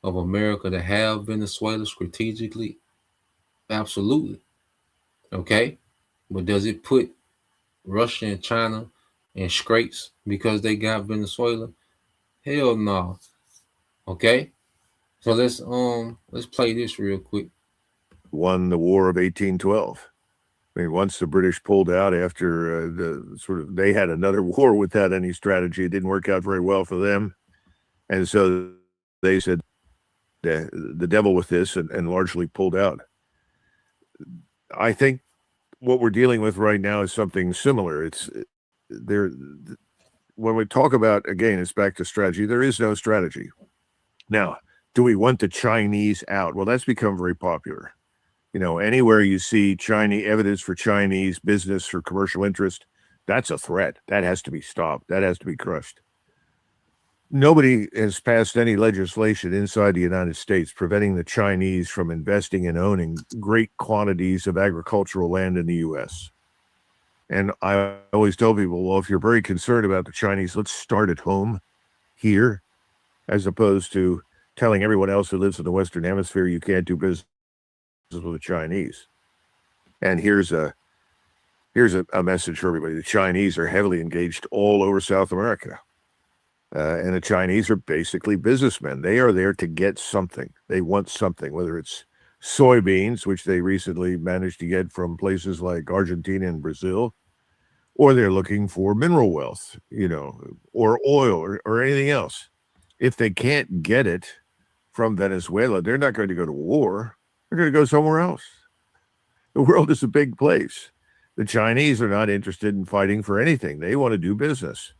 of America to have Venezuela strategically? Absolutely. Okay, but does it put Russia and China in scrapes because they got Venezuela? Hell no. Okay, so let's play this real quick. Won the War of 1812. I mean, once the British pulled out after they had another war without any strategy. It didn't work out very well for them. And so they said the devil with this and largely pulled out. I think what we're dealing with right now is something similar. It's there. When we talk about, again, it's back to strategy. There is no strategy. Now, do we want the Chinese out? Well, that's become very popular. You know, anywhere you see Chinese evidence for Chinese business or commercial interest, that's a threat. That has to be stopped. That has to be crushed. Nobody has passed any legislation inside the United States preventing the Chinese from investing and owning great quantities of agricultural land in the U.S. And I always tell people, well, if you're very concerned about the Chinese, let's start at home here, as opposed to telling everyone else who lives in the Western Hemisphere you can't do business with the Chinese. And here's a message for everybody. The Chinese are heavily engaged all over South America. And the Chinese are basically businessmen. They are there to get something. They want something, whether it's soybeans, which they recently managed to get from places like Argentina and Brazil, or they're looking for mineral wealth, or oil or anything else. If they can't get it from Venezuela, they're not going to go to war. They're going to go somewhere else. The world is a big place. The Chinese are not interested in fighting for anything. They want to do business.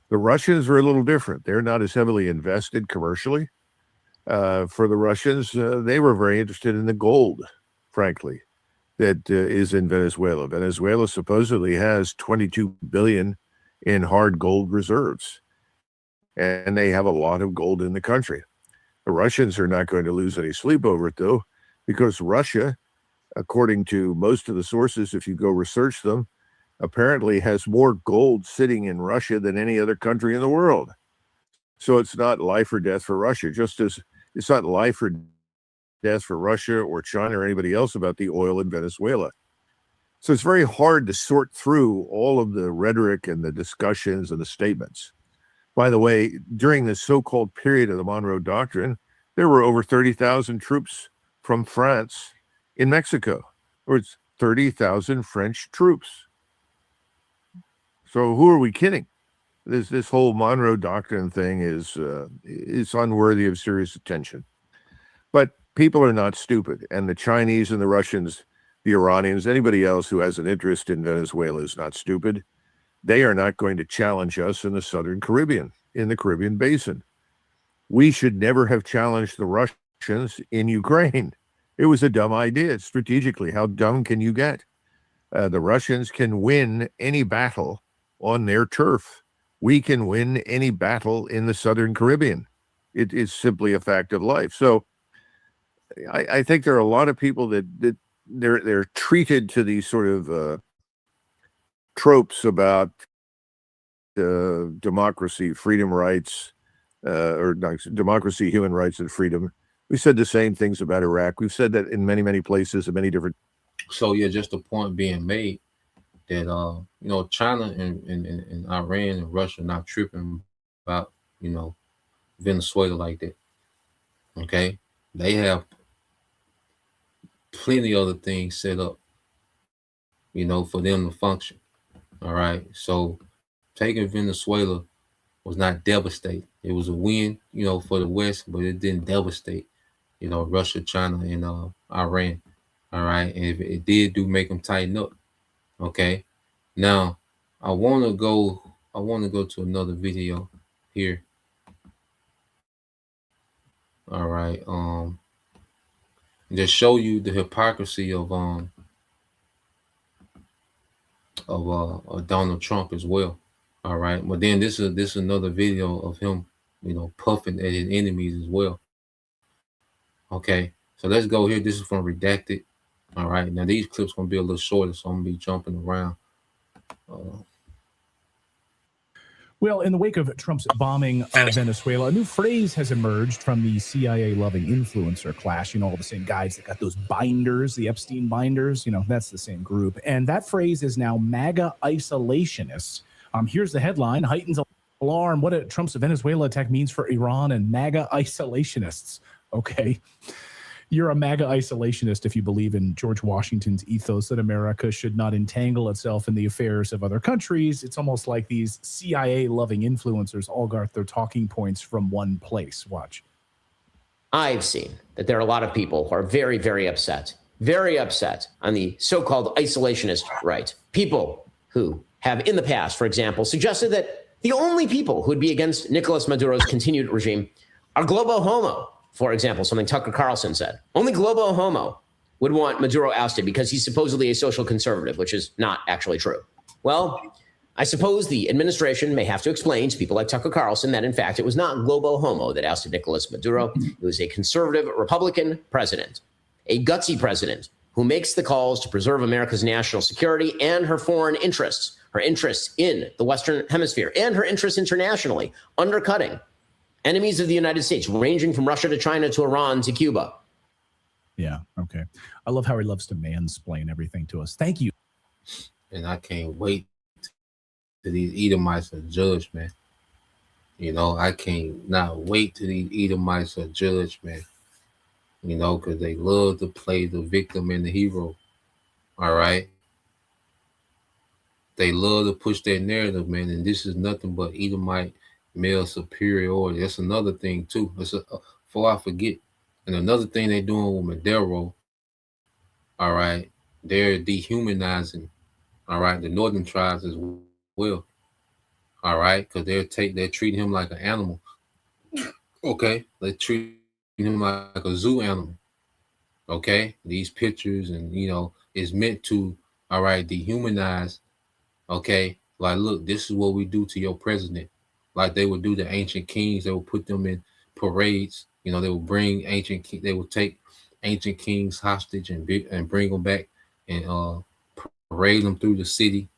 The Russians are a little different. They're not as heavily invested commercially. For the Russians, they were very interested in the gold, frankly, that is in Venezuela. Venezuela supposedly has 22 billion in hard gold reserves, and they have a lot of gold in the country. The Russians are not going to lose any sleep over it, though, because Russia, according to most of the sources, if you go research them, apparently has more gold sitting in Russia than any other country in the world. So it's not life or death for Russia, just as it's not life or death for Russia or China or anybody else about the oil in Venezuela. So it's very hard to sort through all of the rhetoric and the discussions and the statements. By the way, during this so-called period of the Monroe Doctrine, there were over 30,000 troops from France in Mexico. Or it's 30,000 French troops. So who are we kidding? This whole Monroe Doctrine thing is unworthy of serious attention. But people are not stupid, and the Chinese and the Russians, the Iranians, anybody else who has an interest in Venezuela is not stupid. They are not going to challenge us in the Southern Caribbean, in the Caribbean Basin. We should never have challenged the Russians in Ukraine. It was a dumb idea strategically. How dumb can you get? The Russians can win any battle on their turf. We can win any battle in the Southern Caribbean. It is simply a fact of life. So I think there are a lot of people that they're treated to these sort of tropes about democracy, freedom, rights, or democracy, human rights, and freedom. We said the same things about Iraq. We've said that in many, many places, in many different. So yeah, just a point being made that China and Iran and Russia not tripping about Venezuela like that. Okay, they have plenty of other things set up, for them to function. All right, so taking Venezuela was not devastate. It was a win, for the West, but it didn't devastate, Russia, China, and Iran. All right, and if it did make them tighten up. Okay, now I want to go to another video here. All right, just show you the hypocrisy of Donald Trump as well. All right, but then this is another video of him, puffing at his enemies as well. Okay, so let's go here. This is from Redacted. All right, now these clips gonna be a little shorter, so I'm gonna be jumping around. Well, in the wake of Trump's bombing of Venezuela, a new phrase has emerged from the CIA-loving influencer class. All the same guys that got those binders, the Epstein binders, that's the same group. And that phrase is now MAGA isolationists. Here's the headline: heightens alarm what Trump's Venezuela attack means for Iran and MAGA isolationists. Okay. You're a MAGA isolationist if you believe in George Washington's ethos that America should not entangle itself in the affairs of other countries. It's almost like these CIA-loving influencers all got their talking points from one place. Watch. I've seen that there are a lot of people who are very, very upset on the so-called isolationist right. People who have in the past, for example, suggested that the only people who would be against Nicolas Maduro's continued regime are globo homo. For example, something Tucker Carlson said. Only globo homo would want Maduro ousted because he's supposedly a social conservative, which is not actually true. Well, I suppose the administration may have to explain to people like Tucker Carlson that, in fact, it was not globo homo that ousted Nicolas Maduro. It was a conservative Republican president, a gutsy president who makes the calls to preserve America's national security and her foreign interests, her interests in the Western Hemisphere, and her interests internationally, undercutting enemies of the United States, ranging from Russia to China to Iran to Cuba. Yeah, okay. I love how he loves to mansplain everything to us. Thank you. And I can't wait till these Edomites are judged, man. I can't not wait till these Edomites are judged, man. Because they love to play the victim and the hero. All right? They love to push their narrative, man. And this is nothing but Edomite male superiority. That's another thing too. Before I forget, and another thing they're doing with Maduro, all right, they're dehumanizing, all right, the northern tribes as well, all right, because they're treating him like an animal. Okay, they're treating him like a zoo animal. Okay, these pictures and is meant to, all right, dehumanize. Okay, like look, this is what we do to your president. Like they would do the ancient kings. They would put them in parades. They would bring they would take ancient kings hostage and bring them back and parade them through the city.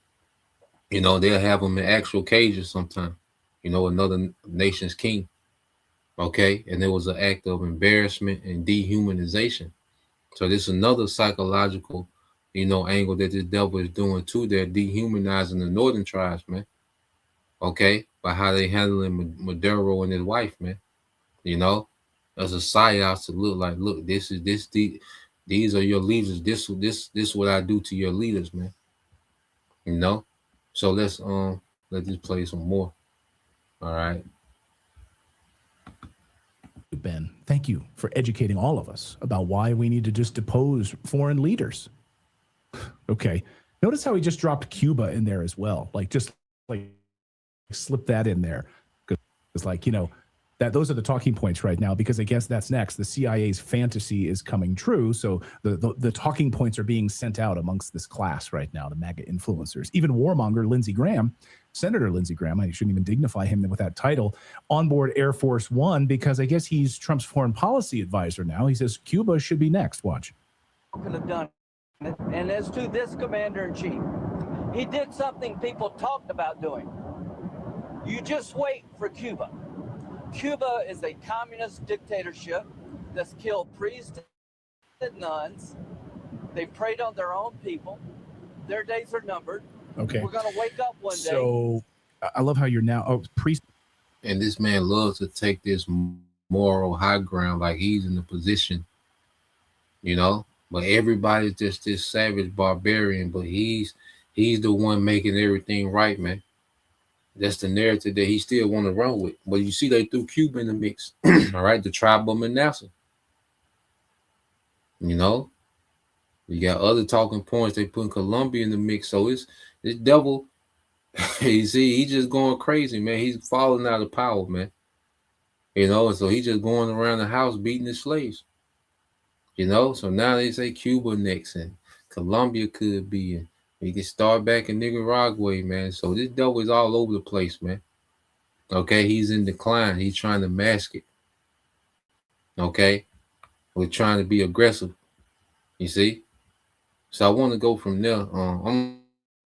They'll have them in actual cages sometimes. Another nation's king. Okay, and it was an act of embarrassment and dehumanization. So this is another psychological, angle that this devil is doing too. They're dehumanizing the northern tribes, man. Okay, by how they handling Maduro and his wife, man. As a psyop to look, these are your leaders. This what I do to your leaders, man. So let's this play some more. All right. Ben, thank you for educating all of us about why we need to just depose foreign leaders. Okay. Notice how he just dropped Cuba in there as well. Slip that in there. It's that those are the talking points right now, because I guess that's next. The CIA's fantasy is coming true. So the talking points are being sent out amongst this class right now, the MAGA influencers. Even warmonger Lindsey Graham, Senator Lindsey Graham, I shouldn't even dignify him with that title, on board Air Force One, because I guess he's Trump's foreign policy advisor now. He says Cuba should be next. Watch. Could have done it. And as to this commander-in-chief, he did something people talked about doing. You just wait for Cuba. Cuba is a communist dictatorship that's killed priests and nuns. They preyed on their own people. Their days are numbered. Okay. We're going to wake up one day. So I love how you're now priest. And this man loves to take this moral high ground like he's in the position, but everybody's just this savage barbarian, but he's the one making everything right, man. That's the narrative that he still want to run with. But you see, they threw Cuba in the mix. All right, the tribe of Manasseh. You know, you got other talking points. They put Colombia in the mix. So it's this devil. You see, he just going crazy, man. He's falling out of power, man. You know, and so he just going around the house beating his slaves. You know, so now they say Cuba next, and Colombia could be, and we can start back in Nicaragua, man. So this devil is all over the place, man. Okay, he's in decline. He's trying to mask it. Okay, we're trying to be aggressive. You see, so I want to go from there. I'm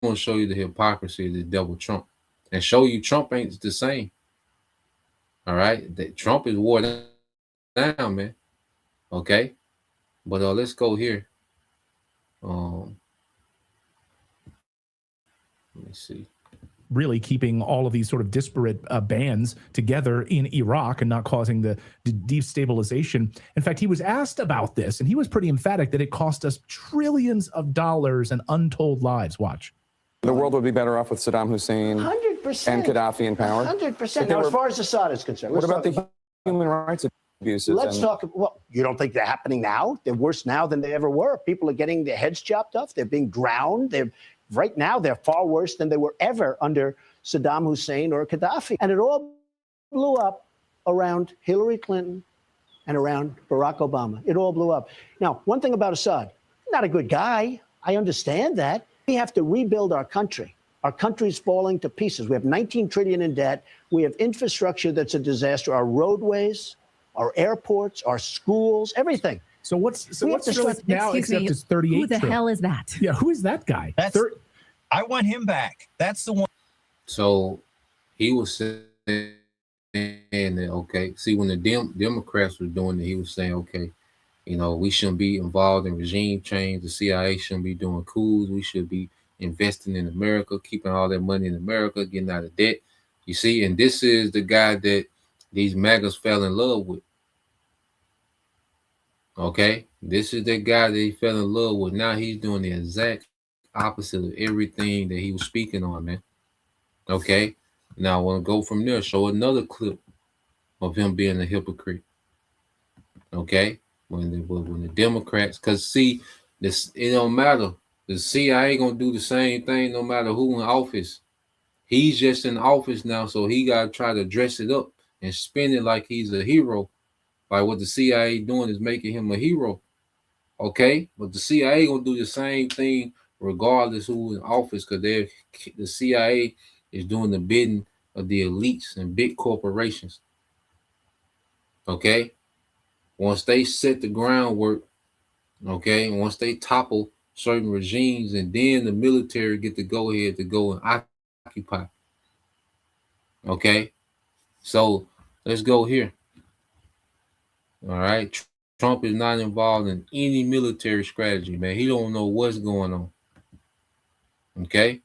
going to show you the hypocrisy of the devil Trump, and show you Trump ain't the same. All right, that Trump is wore down, man. Okay, but let's go here. Let me see. Really keeping all of these sort of disparate bands together in Iraq and not causing the destabilization. In fact, he was asked about this, and he was pretty emphatic that it cost us trillions of dollars and untold lives. Watch. The world would be better off with Saddam Hussein 100%. and Gaddafi in power. 100%. Now, as far as Assad is concerned, What about the human rights abuses? let's talk. Well, you don't think they're happening now? They're worse now than they ever were. People are getting their heads chopped off. They're being drowned. Right now, they're far worse than they were ever under Saddam Hussein or Gaddafi. And it all blew up around Hillary Clinton and around Barack Obama. It all blew up. Now, one thing about Assad, not a good guy. I understand that. We have to rebuild our country. Our country's falling to pieces. We have 19 trillion in debt. We have infrastructure that's a disaster. Our roadways, our airports, our schools, everything. So what's really now except it's 38 Who the hell is that? Yeah, who is that guy? I want him back. That's the one. So he was saying that, okay, see, when the Democrats were doing it, he was saying, okay, you know, we shouldn't be involved in regime change. The CIA shouldn't be doing coups. We should be investing in America, keeping all that money in America, getting out of debt. You see, and this is the guy that these MAGAs fell in love with. Okay, this is the guy that he fell in love with. Now he's doing the exact opposite of everything that he was speaking on, man. Okay, now I want to go from there. Show another clip of him being a hypocrite. Okay, when the Democrats, because see, this, it don't matter. The CIA gonna do the same thing no matter who in office. He's just in office now, so he gotta try to dress it up and spin it like he's a hero. Like what the CIA doing is making him a hero. Okay, but the CIA gonna do the same thing regardless who's in office, because the CIA is doing the bidding of the elites and big corporations. Okay, once they set the groundwork, okay, once they topple certain regimes, and then the military get to go ahead to go and occupy. Okay, so let's go here. All right, Trump is not involved in any military strategy, man. He don't know what's going on. Okay,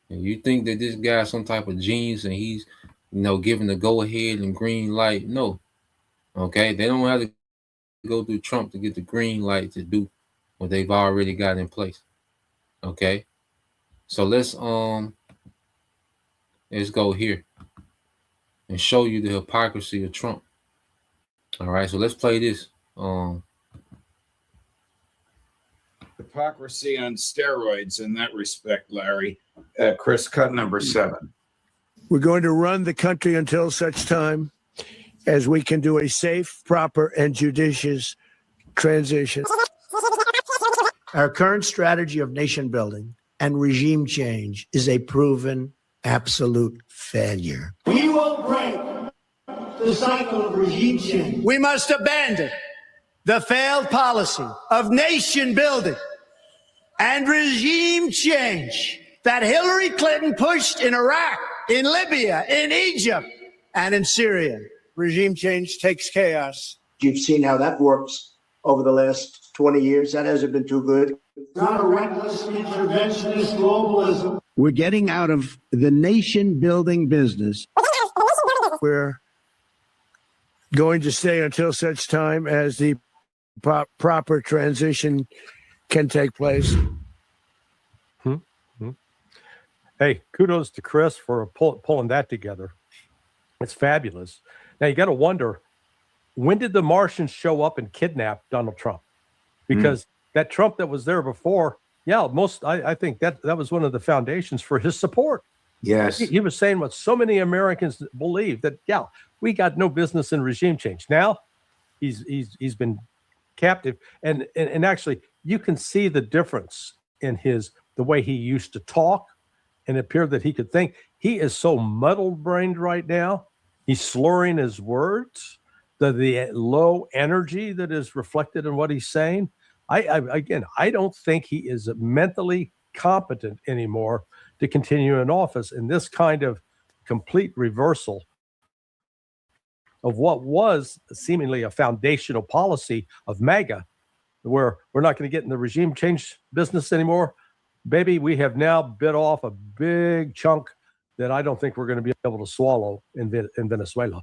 and you think that this guy's some type of genius and he's, you know, giving the go ahead and green light? No. Okay, they don't have to go through Trump to get the green light to do what they've already got in place. Okay, so let's go here and show you the hypocrisy of Trump. All right, so let's play this. Hypocrisy on steroids in that respect, Larry. Chris, cut number 7. We're going to run the country until such time as we can do a safe, proper, and judicious transition. Our current strategy of nation building and regime change is a proven absolute failure. We will break the cycle of regime change. We must abandon the failed policy of nation building and regime change that Hillary Clinton pushed in Iraq, in Libya, in Egypt, and in Syria. Regime change takes chaos. You've seen how that works over the last 20 years. That hasn't been too good. Not a reckless interventionist globalism. We're getting out of the nation building business. We're going to stay until such time as the proper transition can take place. Hey, kudos to Chris for pulling that together. It's fabulous. Now you got to wonder, when did the Martians show up and kidnap Donald Trump? Because that Trump that was there before, I think that was one of the foundations for his support. Yes. He was saying what so many Americans believe, that, we got no business in regime change. Now he's been captive. And actually, you can see the difference in the way he used to talk and appeared that he could think. He is so muddle-brained right now. He's slurring his words. The low energy that is reflected in what he's saying. I don't think he is mentally competent anymore to continue in office. And this kind of complete reversal of what was seemingly a foundational policy of MAGA, where we're not going to get in the regime change business anymore. Baby, we have now bit off a big chunk that I don't think we're going to be able to swallow in Venezuela.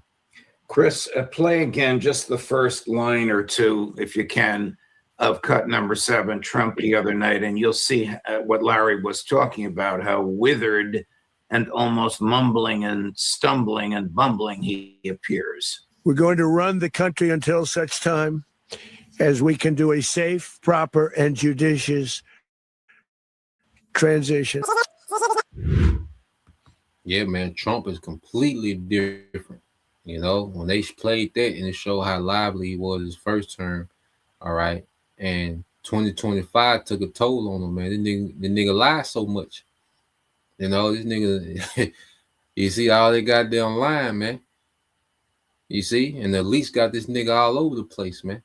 Chris, play again just the first line or two, if you can, of cut number 7, Trump the other night, and you'll see what Larry was talking about, how withered and almost mumbling and stumbling and bumbling he appears. We're going to run the country until such time as we can do a safe, proper, and judicious transition. Yeah, man, Trump is completely different. You know, when they played that and it showed how lively he was his first term, all right, and 2025 took a toll on him, man. The nigga lied so much. You know, this nigga, you see all they goddamn lying, man. You see, and the elites got this nigga all over the place, man.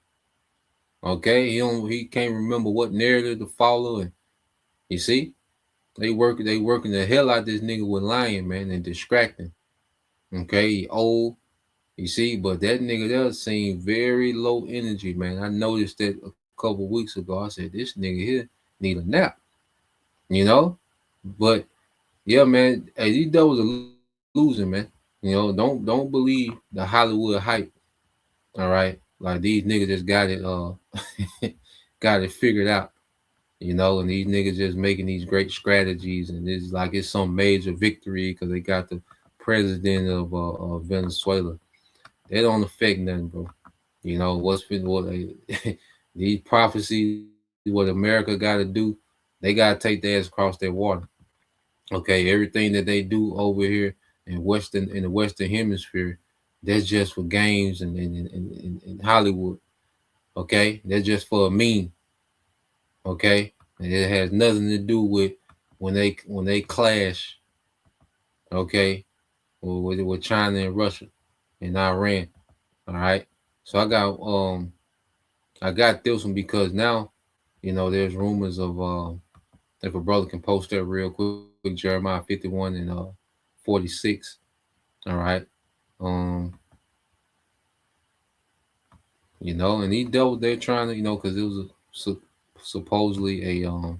Okay, he can't remember what narrative to follow, and you see, they working the hell out this nigga with lying, man, and distracting. Okay, he old. You see, but that nigga does seem very low energy, man. I noticed that a couple weeks ago. I said, this nigga here need a nap, you know? But, yeah, man, hey, these devils are losing, man. You know, don't believe the Hollywood hype, all right? Like, these niggas just got it, got it figured out, you know? And these niggas just making these great strategies, and it's like it's some major victory because they got the president of Venezuela. They don't affect nothing, bro. You know, these prophecies, what America got to do, they got to take their ass across that water. Okay, everything that they do over here in the Western Hemisphere, that's just for games and in Hollywood. Okay, that's just for a meme. Okay, and it has nothing to do with when they clash. Okay, with China and Russia and Iran. All right. So I got this one because now, you know, there's rumors of if a brother can post that real quick, Jeremiah 51 and 46. All right. You know, and these devils, they're trying to, you know, because it was supposedly a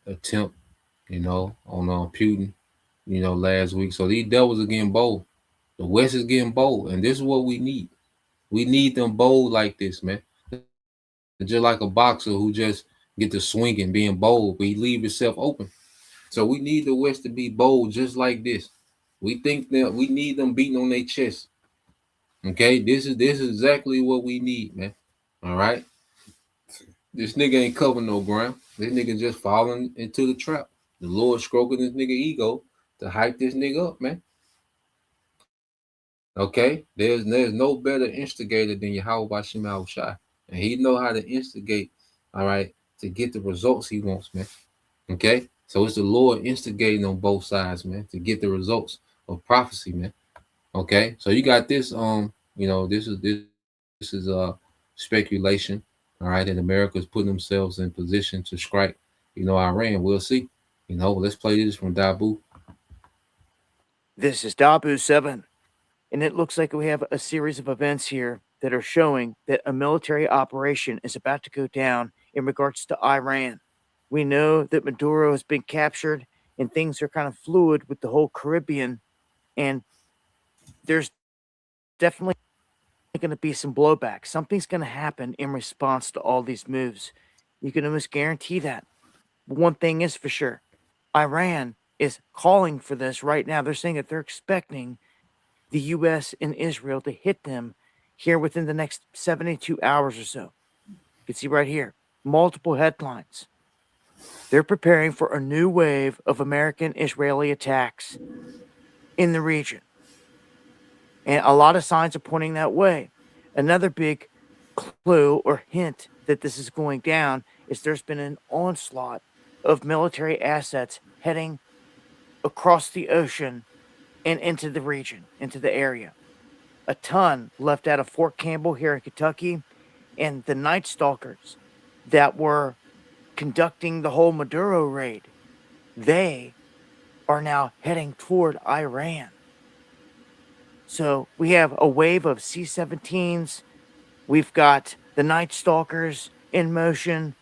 attempt, you know, on Putin, you know, last week. So these devils are getting bold. The West is getting bold, and this is what we need. We need them bold like this, man. Just like a boxer who just get to swinging, being bold, but he leave himself open. So we need the West to be bold just like this. We think that we need them beating on their chest. Okay, this is exactly what we need, man. All right. This nigga ain't covering no ground. This nigga just falling into the trap. The Lord stroking this nigga ego to hype this nigga up, man. Okay, there's no better instigator than Yahweh Bashim Al-Shai. And he know how to instigate, all right, to get the results he wants, man. Okay, so it's the Lord instigating on both sides, man, to get the results of prophecy, man. Okay, so you got this, you know, this is speculation, all right, and America's putting themselves in position to strike, you know, Iran. We'll see. You know, let's play this from Dabu. This is Dabu 7. And it looks like we have a series of events here that are showing that a military operation is about to go down in regards to Iran. We know that Maduro has been captured and things are kind of fluid with the whole Caribbean. And there's definitely going to be some blowback. Something's going to happen in response to all these moves. You can almost guarantee that. But one thing is for sure. Iran is calling for this right now. They're saying that they're expecting the U.S. and Israel to hit them here within the next 72 hours or so. You can see right here, multiple headlines. They're preparing for a new wave of American-Israeli attacks in the region. And a lot of signs are pointing that way. Another big clue or hint that this is going down is there's been an onslaught of military assets heading across the ocean and into the region, into the area. A ton left out of Fort Campbell here in Kentucky, and the Night Stalkers that were conducting the whole Maduro raid, they are now heading toward Iran. So we have a wave of C-17s. We've got the Night Stalkers in motion.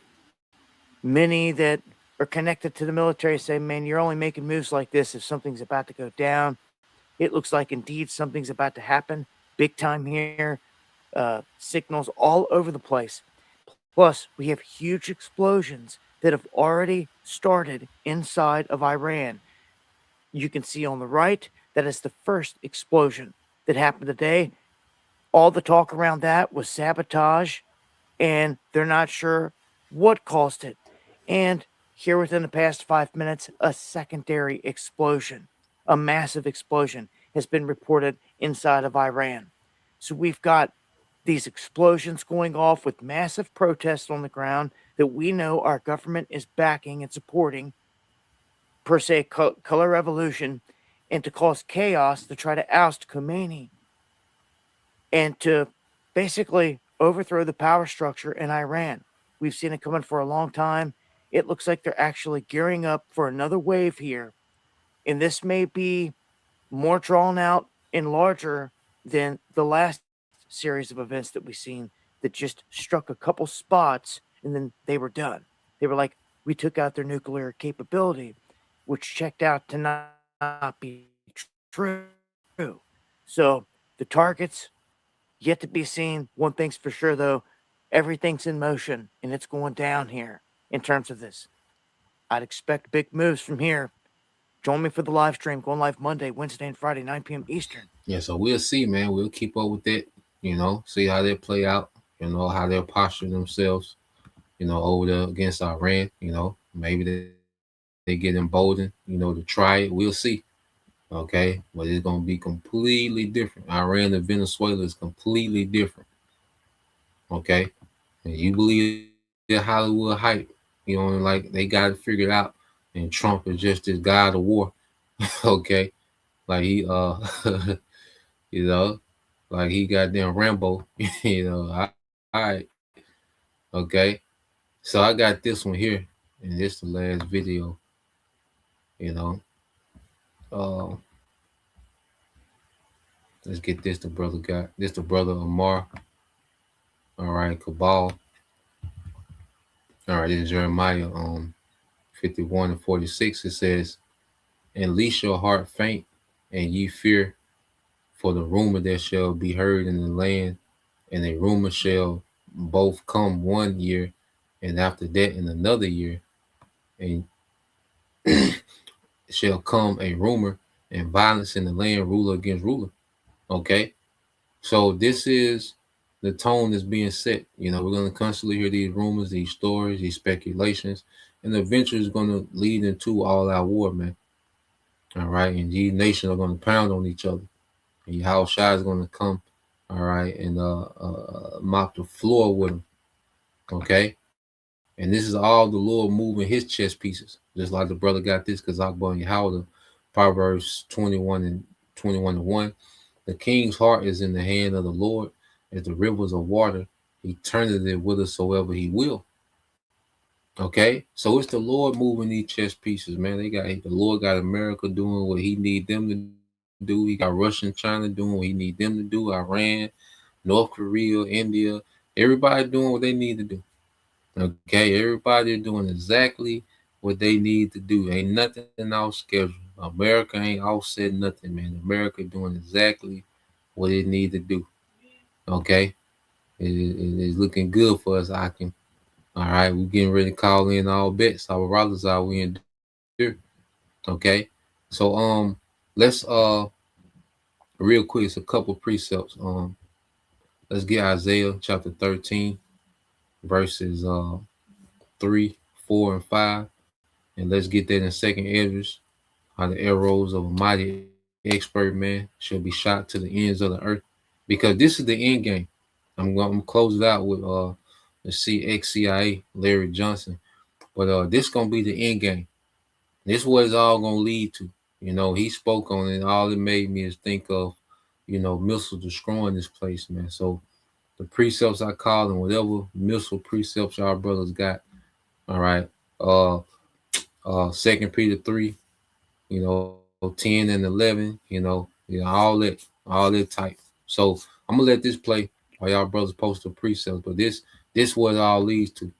Many that are connected to the military say, man, you're only making moves like this if something's about to go down. It looks like indeed something's about to happen. Big time here. Signals all over the place. Plus, we have huge explosions that have already started inside of Iran. You can see on the right, that is the first explosion that happened today. All the talk around that was sabotage, and they're not sure what caused it. And here within the past 5 minutes, a secondary explosion, a massive explosion, has been reported inside of Iran. So we've got these explosions going off with massive protests on the ground that we know our government is backing and supporting, per se, color revolution, and to cause chaos to try to oust Khomeini and to basically overthrow the power structure in Iran. We've seen it coming for a long time. It looks like they're actually gearing up for another wave here. And this may be more drawn out and larger than the last series of events that we've seen that just struck a couple spots and then they were done. They were like, we took out their nuclear capability, which checked out to not be true. So the targets yet to be seen. One thing's for sure, though, everything's in motion and it's going down here in terms of this. I'd expect big moves from here. Join me for the live stream, going live Monday, Wednesday, and Friday, 9 p.m. Eastern. Yeah, so we'll see, man. We'll keep up with that, see how they play out, how they'll posture themselves, over there against Iran, maybe they get emboldened, to try it. We'll see. Okay, but it's going to be completely different. Iran and Venezuela is completely different. Okay, and you believe the Hollywood hype, like they got it figured out, and Trump is just this god of war. Okay, like he, like he goddamn Rambo. All right, okay. So I got this one here, and this is the last video. Let's get this. The brother got this. The brother Amar. All right, Cabal. All right, this is Jeremiah 51 and 46. It says, "And lest your heart faint, and ye fear, for the rumor that shall be heard in the land, and a rumor shall both come 1 year, and after that in another year, and shall come a rumor and violence in the land, ruler against ruler." Okay, so this is the tone that's being set. We're going to constantly hear these rumors, these stories, these speculations, and eventually it's going to lead into all-out war, man. All right, and these nations are going to pound on each other, and Yahushua is going to come, all right, and mop the floor with them. Okay, and this is all the Lord moving his chess pieces, just like the brother got this, because Akbar and Yahweh, Proverbs 21 and 1. The king's heart is in the hand of the Lord, as the rivers of water. He turneth it whithersoever he will. Okay, so it's the Lord moving these chess pieces, man. The Lord got America doing what he need them to do. He got Russia and China doing what he need them to do. Iran, North Korea, India, everybody doing what they need to do. Okay, everybody doing exactly what they need to do. Ain't nothing off schedule. America ain't offset nothing, man. America doing exactly what it need to do. Okay, it is looking good for us, Akim. All right, we're getting ready to call in all bets. Our rollers are we in here. Okay, so let's real quick, it's a couple precepts. Let's get Isaiah chapter 13, verses 3, 4, and 5, and let's get that in Second Esdras. How the arrows of a mighty expert man shall be shot to the ends of the earth, because this is the end game. I'm gonna close it out with the ex-CIA Larry Johnson, but this gonna be the end game. This is what it's all gonna lead to. You know, he spoke on it. All it made me is think of, missiles destroying this place, man. So the precepts I call them, whatever missile precepts our brothers got. All right. 2 Peter 3, 10 and 11, all that type. So I'm gonna let this play while y'all brothers post the precepts, but this what it all leads to,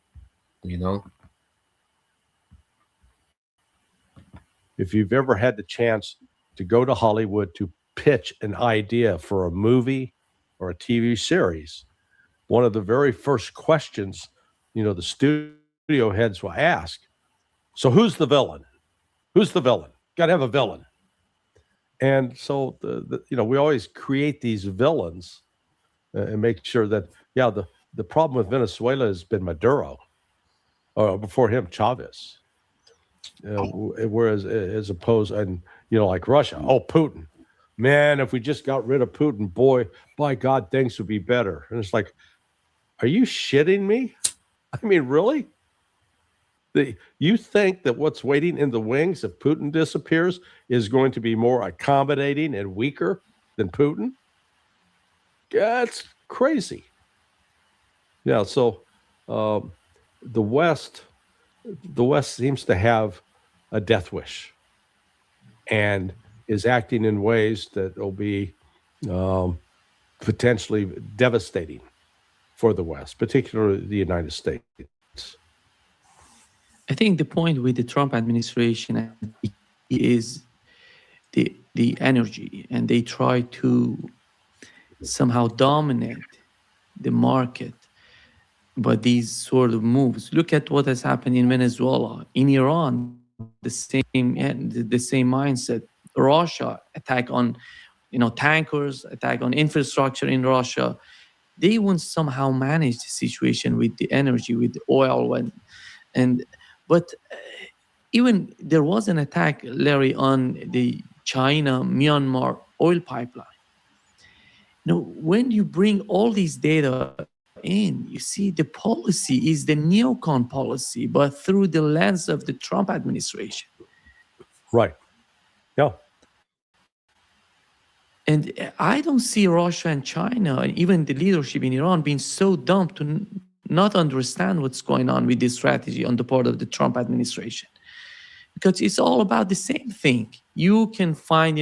If you've ever had the chance to go to Hollywood to pitch an idea for a movie or a TV series, one of the very first questions, the studio heads will ask, so who's the villain? Who's the villain? Got to have a villain. And so, we always create these villains and make sure that, the problem with Venezuela has been Maduro, or before him, Chavez. Whereas, as opposed, and like Russia, Putin, man, if we just got rid of Putin, boy, by God, things would be better. And it's like, are you shitting me? I mean, really? You think that what's waiting in the wings if Putin disappears is going to be more accommodating and weaker than Putin? That's crazy. Yeah. So the West seems to have a death wish and is acting in ways that will be potentially devastating for the West, particularly the United States. I think the point with the Trump administration is the energy, and they try to somehow dominate the market by these sort of moves. Look at what has happened in Venezuela, in Iran, the same mindset. Russia, attack on tankers, attack on infrastructure in Russia. They won't somehow manage the situation with the energy, with the oil, but even there was an attack, Larry, on the China-Myanmar oil pipeline. When you bring all these data in, you see the policy is the neocon policy, but through the lens of the Trump administration. Right. Yeah. And I don't see Russia and China, and even the leadership in Iran, being so dumb to not understand what's going on with this strategy on the part of the Trump administration. Because it's all about the same thing. You can find,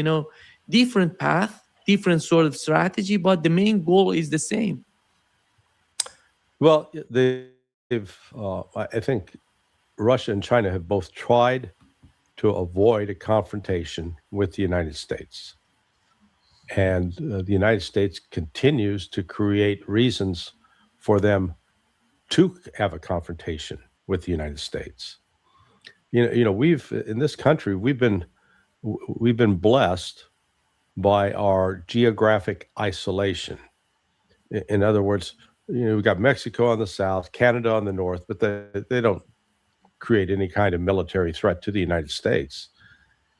different path, different sort of strategy, but the main goal is the same. Well, I think Russia and China have both tried to avoid a confrontation with the United States. And the United States continues to create reasons for them to have a confrontation with the United States. We've in this country we've been blessed by our geographic isolation. In other words, we've got Mexico on the south, Canada on the north, but they don't create any kind of military threat to the United States.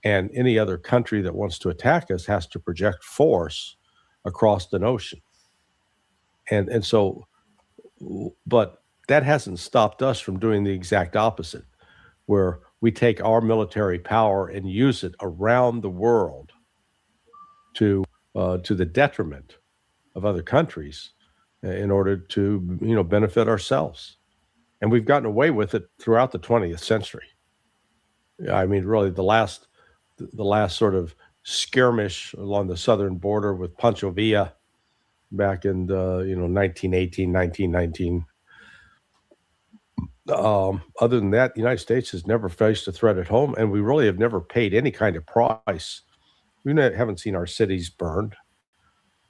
And any other country that wants to attack us has to project force across an ocean. And so, but that hasn't stopped us from doing the exact opposite, where we take our military power and use it around the world to the detriment of other countries in order to benefit ourselves. And we've gotten away with it throughout the 20th century. I mean, really, the last sort of skirmish along the southern border with Pancho Villa back in 1918, 1919. Other than that, the United States has never faced a threat at home, and we really have never paid any kind of price. We haven't seen our cities burned.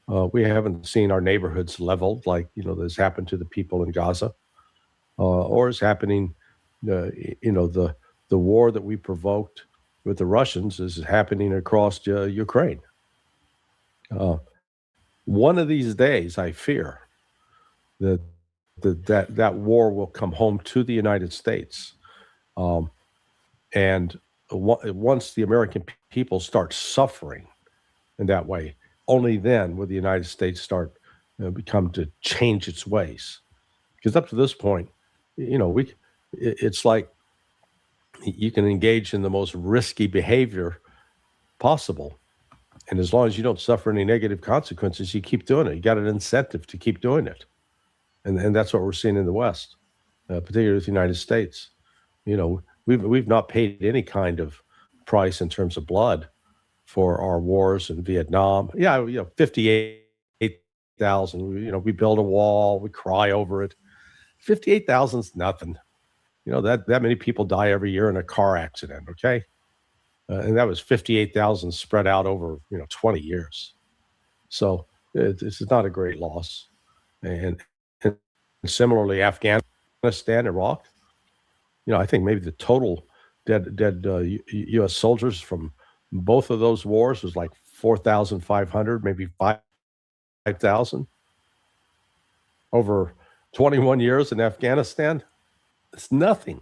We haven't seen our neighborhoods leveled like that's happened to the people in Gaza, or is happening. The war that we provoked with the Russians is happening across Ukraine. One of these days, I fear that war will come home to the United States. And once the American people start suffering in that way, only then will the United States start become to change its ways. Because up to this point, it's like you can engage in the most risky behavior possible. And as long as you don't suffer any negative consequences, you keep doing it. You got an incentive to keep doing it. And that's what we're seeing in the West, particularly with the United States. We've not paid any kind of price in terms of blood for our wars in Vietnam. 58,000. We build a wall, we cry over it. 58,000 is nothing. That many people die every year in a car accident. Okay, and that was 58,000 spread out over 20 years. So this is not a great loss. And similarly, Afghanistan, Iraq. I think maybe the total dead U.S. soldiers from both of those wars was like 4,500, maybe 5,000 over 21 years in Afghanistan. It's nothing.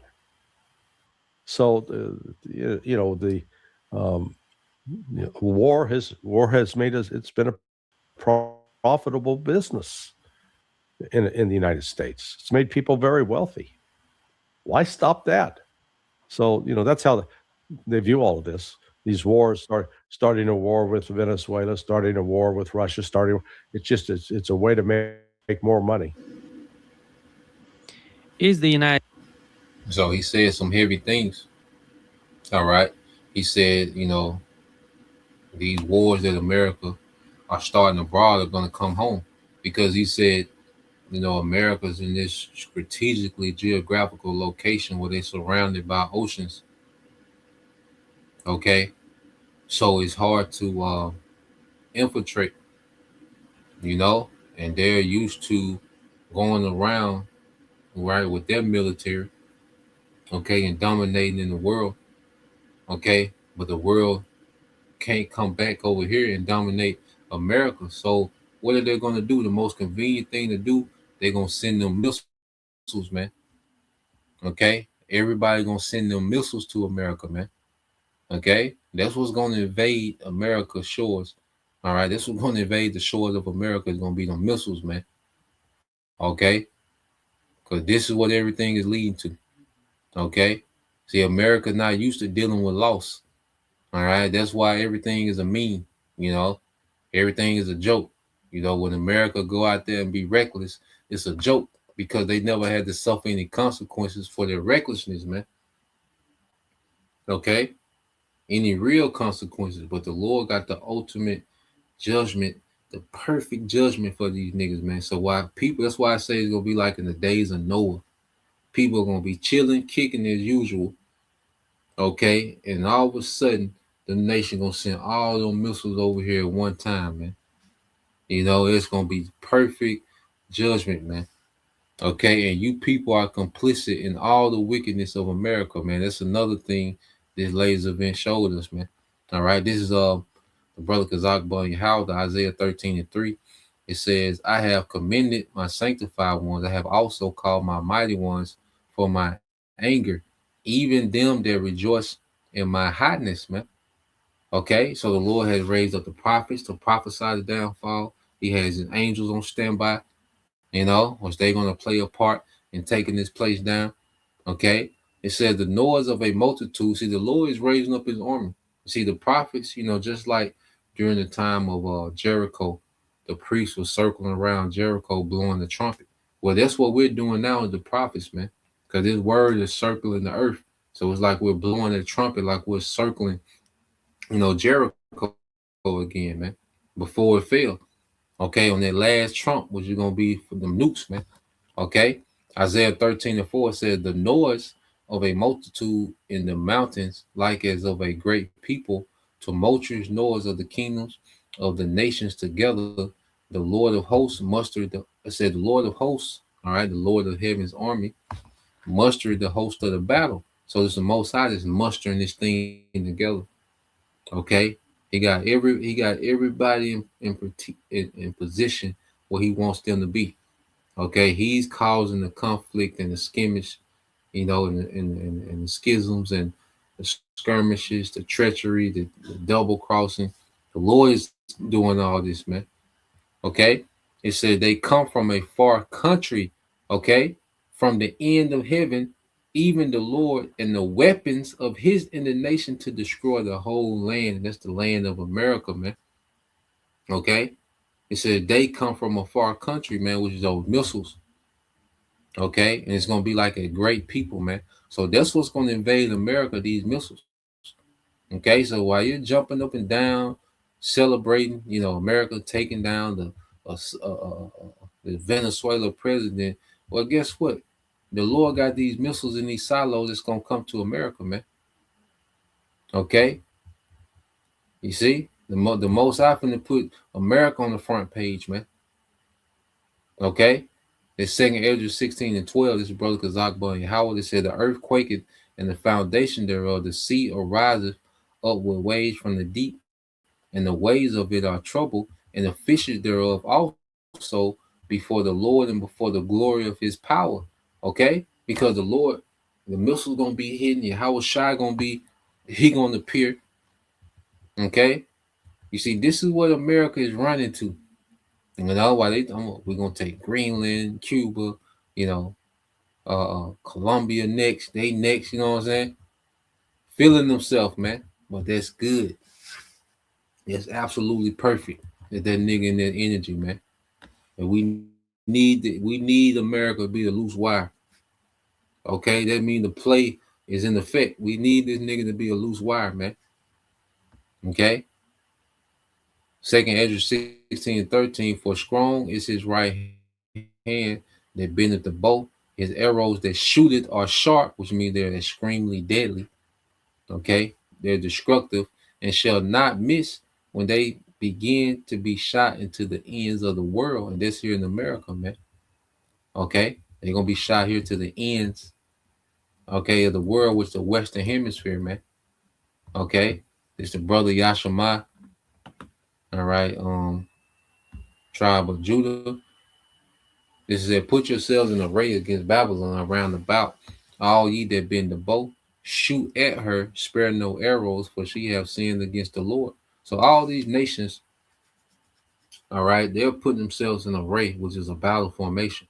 So the war has made us. It's been a profitable business in the United States. It's made people very wealthy. Why stop that? So that's how they view all of this. These wars are starting a war with Venezuela, starting a war with Russia, it's a way to make more money. Is the United So he said some heavy things. All right. He said, these wars that America are starting abroad are going to come home, because he said, America's in this strategically geographical location where they're surrounded by oceans. Okay. So it's hard to infiltrate, and they're used to going around, right, with their military, okay, and dominating in the world, okay, but the world can't come back over here and dominate America. So what are they going to do? The most convenient thing to do, they're going to send them missiles, man. Okay, everybody going to send them missiles to America, man. Okay, that's what's going to invade America's shores. All right, that's what's going to invade the shores of America is going to be the missiles, man. Okay, because this is what everything is leading to. Okay, see, America's not used to dealing with loss. All right, that's why everything is a meme. Everything is a joke. When America go out there and be reckless, it's a joke, because they never had to suffer any consequences for their recklessness, man. Okay, any real consequences, but the Lord got the ultimate judgment, the perfect judgment for these niggas, man. So that's why I say it's gonna be like in the days of Noah. People are gonna be chilling, kicking as usual. Okay, and all of a sudden, the nation gonna send all those missiles over here at one time, man. It's gonna be perfect judgment, man. Okay, and you people are complicit in all the wickedness of America, man. That's another thing this latest event showed us, man. All right, this is the brother Kazak Yahweh, Isaiah 13:3. It says, I have commended my sanctified ones. I have also called my mighty ones for my anger, even them that rejoice in my hotness, man. Okay, so the Lord has raised up the prophets to prophesy the downfall. He has his angels on standby, which they're going to play a part in taking this place down. Okay, it says the noise of a multitude. See, the Lord is raising up his army. See, the prophets, just like during the time of Jericho, the priests were circling around Jericho blowing the trumpet. Well, that's what we're doing now as the prophets, man, because this word is circling the earth. So it's like we're blowing the trumpet, like we're circling, Jericho again, man, before it fell. Okay, on that last trump, which is going to be for them nukes, man. Okay, Isaiah 13:4 says, the noise of a multitude in the mountains, like as of a great people, tumultuous noise of the kingdoms of the nations together. The Lord of hosts mustered, the Lord of hosts, all right, the Lord of heaven's army, mustered the host of the battle. So it's the Most High that's mustering this thing together. Okay, he got everybody in position where he wants them to be. Okay, he's causing the conflict and the skirmish, and the schisms and the skirmishes, the treachery, the double crossing. The Lord is doing all this, man. Okay, it said they come from a far country. Okay, from the end of heaven, even the Lord and the weapons of his indignation to destroy the whole land. And that's the land of America, man. Okay, it said they come from a far country, man, which is those missiles. Okay, and it's gonna be like a great people, man. So that's what's gonna invade America, these missiles. Okay, so while you're jumping up and down, celebrating, America taking down the Venezuela president, well, guess what? The Lord got these missiles in these silos that's gonna come to America, man. Okay, you see, the most often to put America on the front page, man. Okay. The second Ezra 16:12, this is Brother Kazakba and Howard. It said, the earth quaketh and the foundation thereof, the sea ariseth up with waves from the deep, and the waves of it are troubled, and the fishes thereof also before the Lord and before the glory of his power. Okay? Because the Lord, the missile's gonna be hidden, Yahweh Shai he gonna appear. Okay? You see, this is what America is running to. And we're gonna take Greenland, Cuba, Colombia next. They next, you know what I'm saying? Feeling themselves, man. But that's good. It's absolutely perfect. That nigga in that energy, man. And we need America to be the loose wire. Okay, that means the play is in effect. We need this nigga to be a loose wire, man. Okay. Second Ezra 16:13, for strong is his right hand that bendeth the bow. His arrows that shooteth are sharp, which means they're extremely deadly. Okay, they're destructive and shall not miss when they begin to be shot into the ends of the world. And this here in America, man. Okay, they're gonna be shot here to the ends, okay, of the world, which the Western Hemisphere, man. Okay, it's the brother Yashima. All right, tribe of Judah. This is it. Put yourselves in array against Babylon around about. All ye that bend the bow, shoot at her, spare no arrows, for she have sinned against the Lord. So all these nations, all right, they're putting themselves in array, which is a battle formation.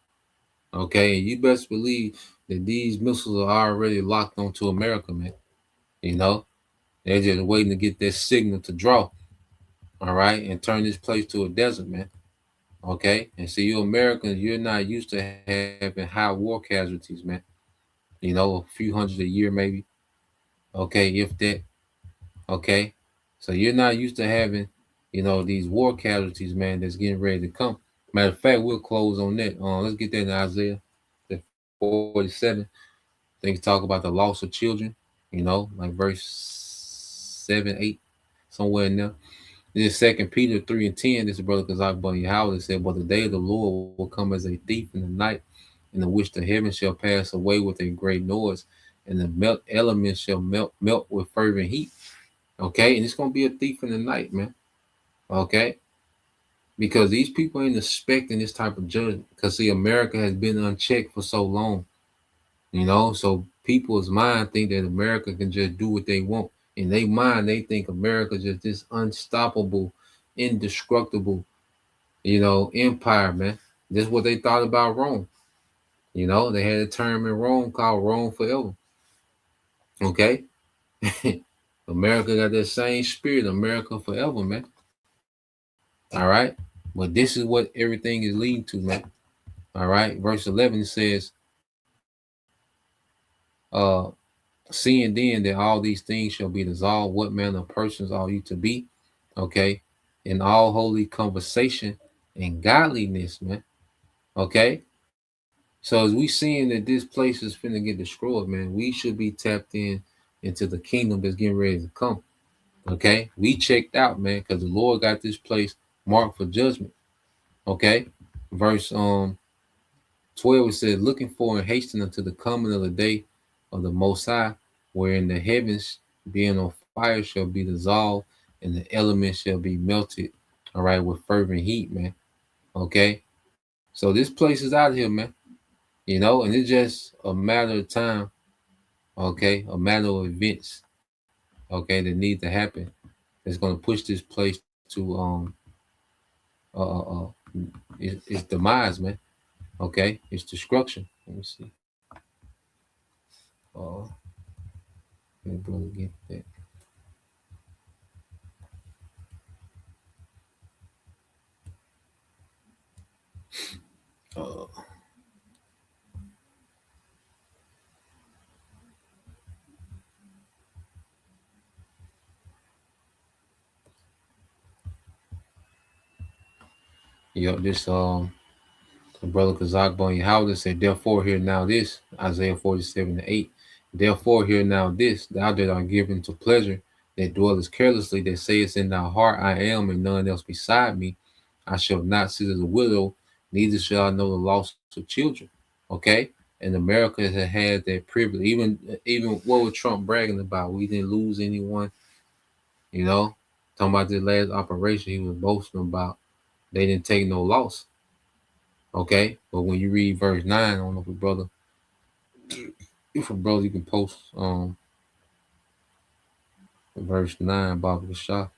Okay, and you best believe that these missiles are already locked onto America, man. They're just waiting to get that signal to draw. All right, and turn this place to a desert, man. Okay, and see, you Americans, you're not used to having high war casualties, man. A few hundred a year, maybe. Okay, if that. Okay, so you're not used to having, these war casualties, man, that's getting ready to come. Matter of fact, we'll close on that. Let's get that in Isaiah 47. Things talk about the loss of children, like verse 7, 8, somewhere in there. This 2 Peter 3:10, this is Brother Kazak Bunny Howard said, but the day of the Lord will come as a thief in the night, in which the heavens shall pass away with a great noise, and the elements shall melt with fervent heat. Okay, and it's going to be a thief in the night, man. Okay, because these people ain't expecting this type of judgment, because see, America has been unchecked for so long, so people's mind think that America can just do what they want. In their mind, they think America just this unstoppable, indestructible, empire, man. This is what they thought about Rome. They had a term in Rome called Rome forever. Okay? America got that same spirit, America forever, man. All right? But this is what everything is leading to, man. All right? Verse 11 says, seeing then that all these things shall be dissolved, what manner of persons are you to be? Okay, in all holy conversation and godliness, man. Okay, so as we seeing that this place is finna get destroyed, man, we should be tapped into the kingdom that's getting ready to come. Okay, we checked out, man, because the Lord got this place marked for judgment. Okay, verse 12 it said, looking for and hastening unto the coming of the day of the Most High, wherein the heavens being on fire shall be dissolved, and the elements shall be melted, all right, with fervent heat, man. Okay. So this place is out here, man. You know, and it's just a matter of time, okay, a matter of events, okay, that need to happen. It's gonna push this place to its demise, man. Okay, its destruction. Let me see. Let me brother get that. This brother Kazak Bon Yehuda said, therefore hear now this, Isaiah 47:8. Therefore hear now this, thou that art given to pleasure, that dwellest carelessly, that sayest in thy heart, I am, and none else beside me. I shall not sit as a widow, neither shall I know the loss of children. Okay? And America has had that privilege. Even what was Trump bragging about? We didn't lose anyone. You know? Talking about this last operation he was boasting about. They didn't take no loss. Okay? But when you read verse 9, I don't know if a brother you can post verse 9, Baba Shah.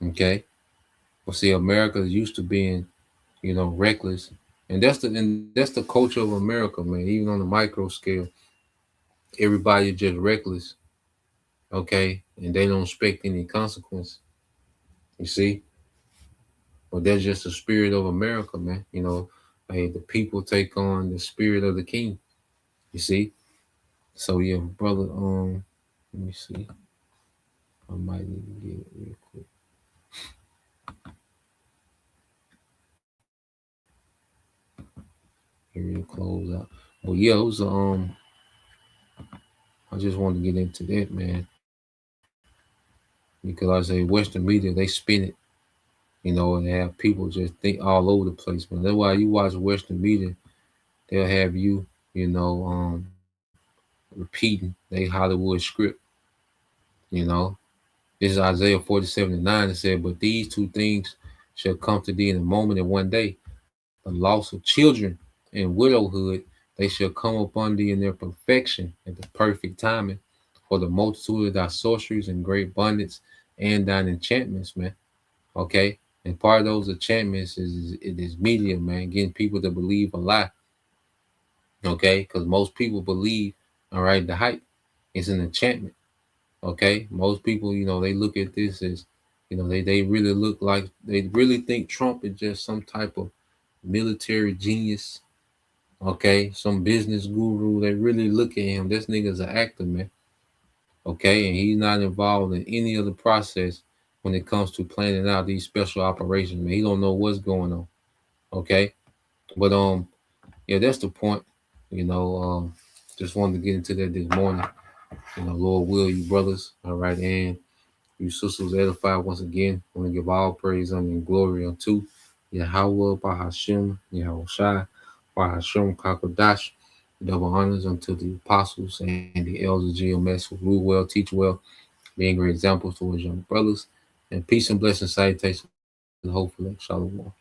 Okay? Well, see, America is used to being, you know, reckless. And that's the culture of America, man. Even on the micro scale, everybody just reckless, okay, and they don't expect any consequence. You see, but that's just the spirit of America, man. You know, hey, the people take on the spirit of the king. You see, so yeah, brother. Let me see. I might need to get it real quick. Here to close out. But yeah, it was I just wanted to get into that, man, because I say Western media, they spin it, you know, and have people just think all over the place, man. That's why you watch Western media, they'll have you, you know, repeating they Hollywood script, you know. This is Isaiah 47:9. It said, but these two things shall come to thee in a moment and one day, the loss of children and widowhood, they shall come upon thee in their perfection at the perfect timing, for the multitude of thy sorceries and great abundance and thine enchantments, man. Okay. And part of those enchantments is media, man, getting people to believe a lie. Okay. Because most people believe, all right, the hype is an enchantment. Okay. Most people, you know, they look at this as, you know, they really look like they really think Trump is just some type of military genius. Okay, some business guru. They really look at him. This nigga's an actor, man. Okay, and he's not involved in any of the process when it comes to planning out these special operations, man. He don't know what's going on. Okay, but yeah, that's the point. You know, just wanted to get into that this morning. You know, Lord will, you brothers, all right, and you sisters edified once again. I want to give all praise and glory unto Yahweh, Bahashem, Yahweh Shai, Bahashem, Kakodash. Double honors unto the apostles and the elders of GMS who rule well, teach well, being great examples towards young brothers. And peace and blessing salutations to the whole elect. Shalom.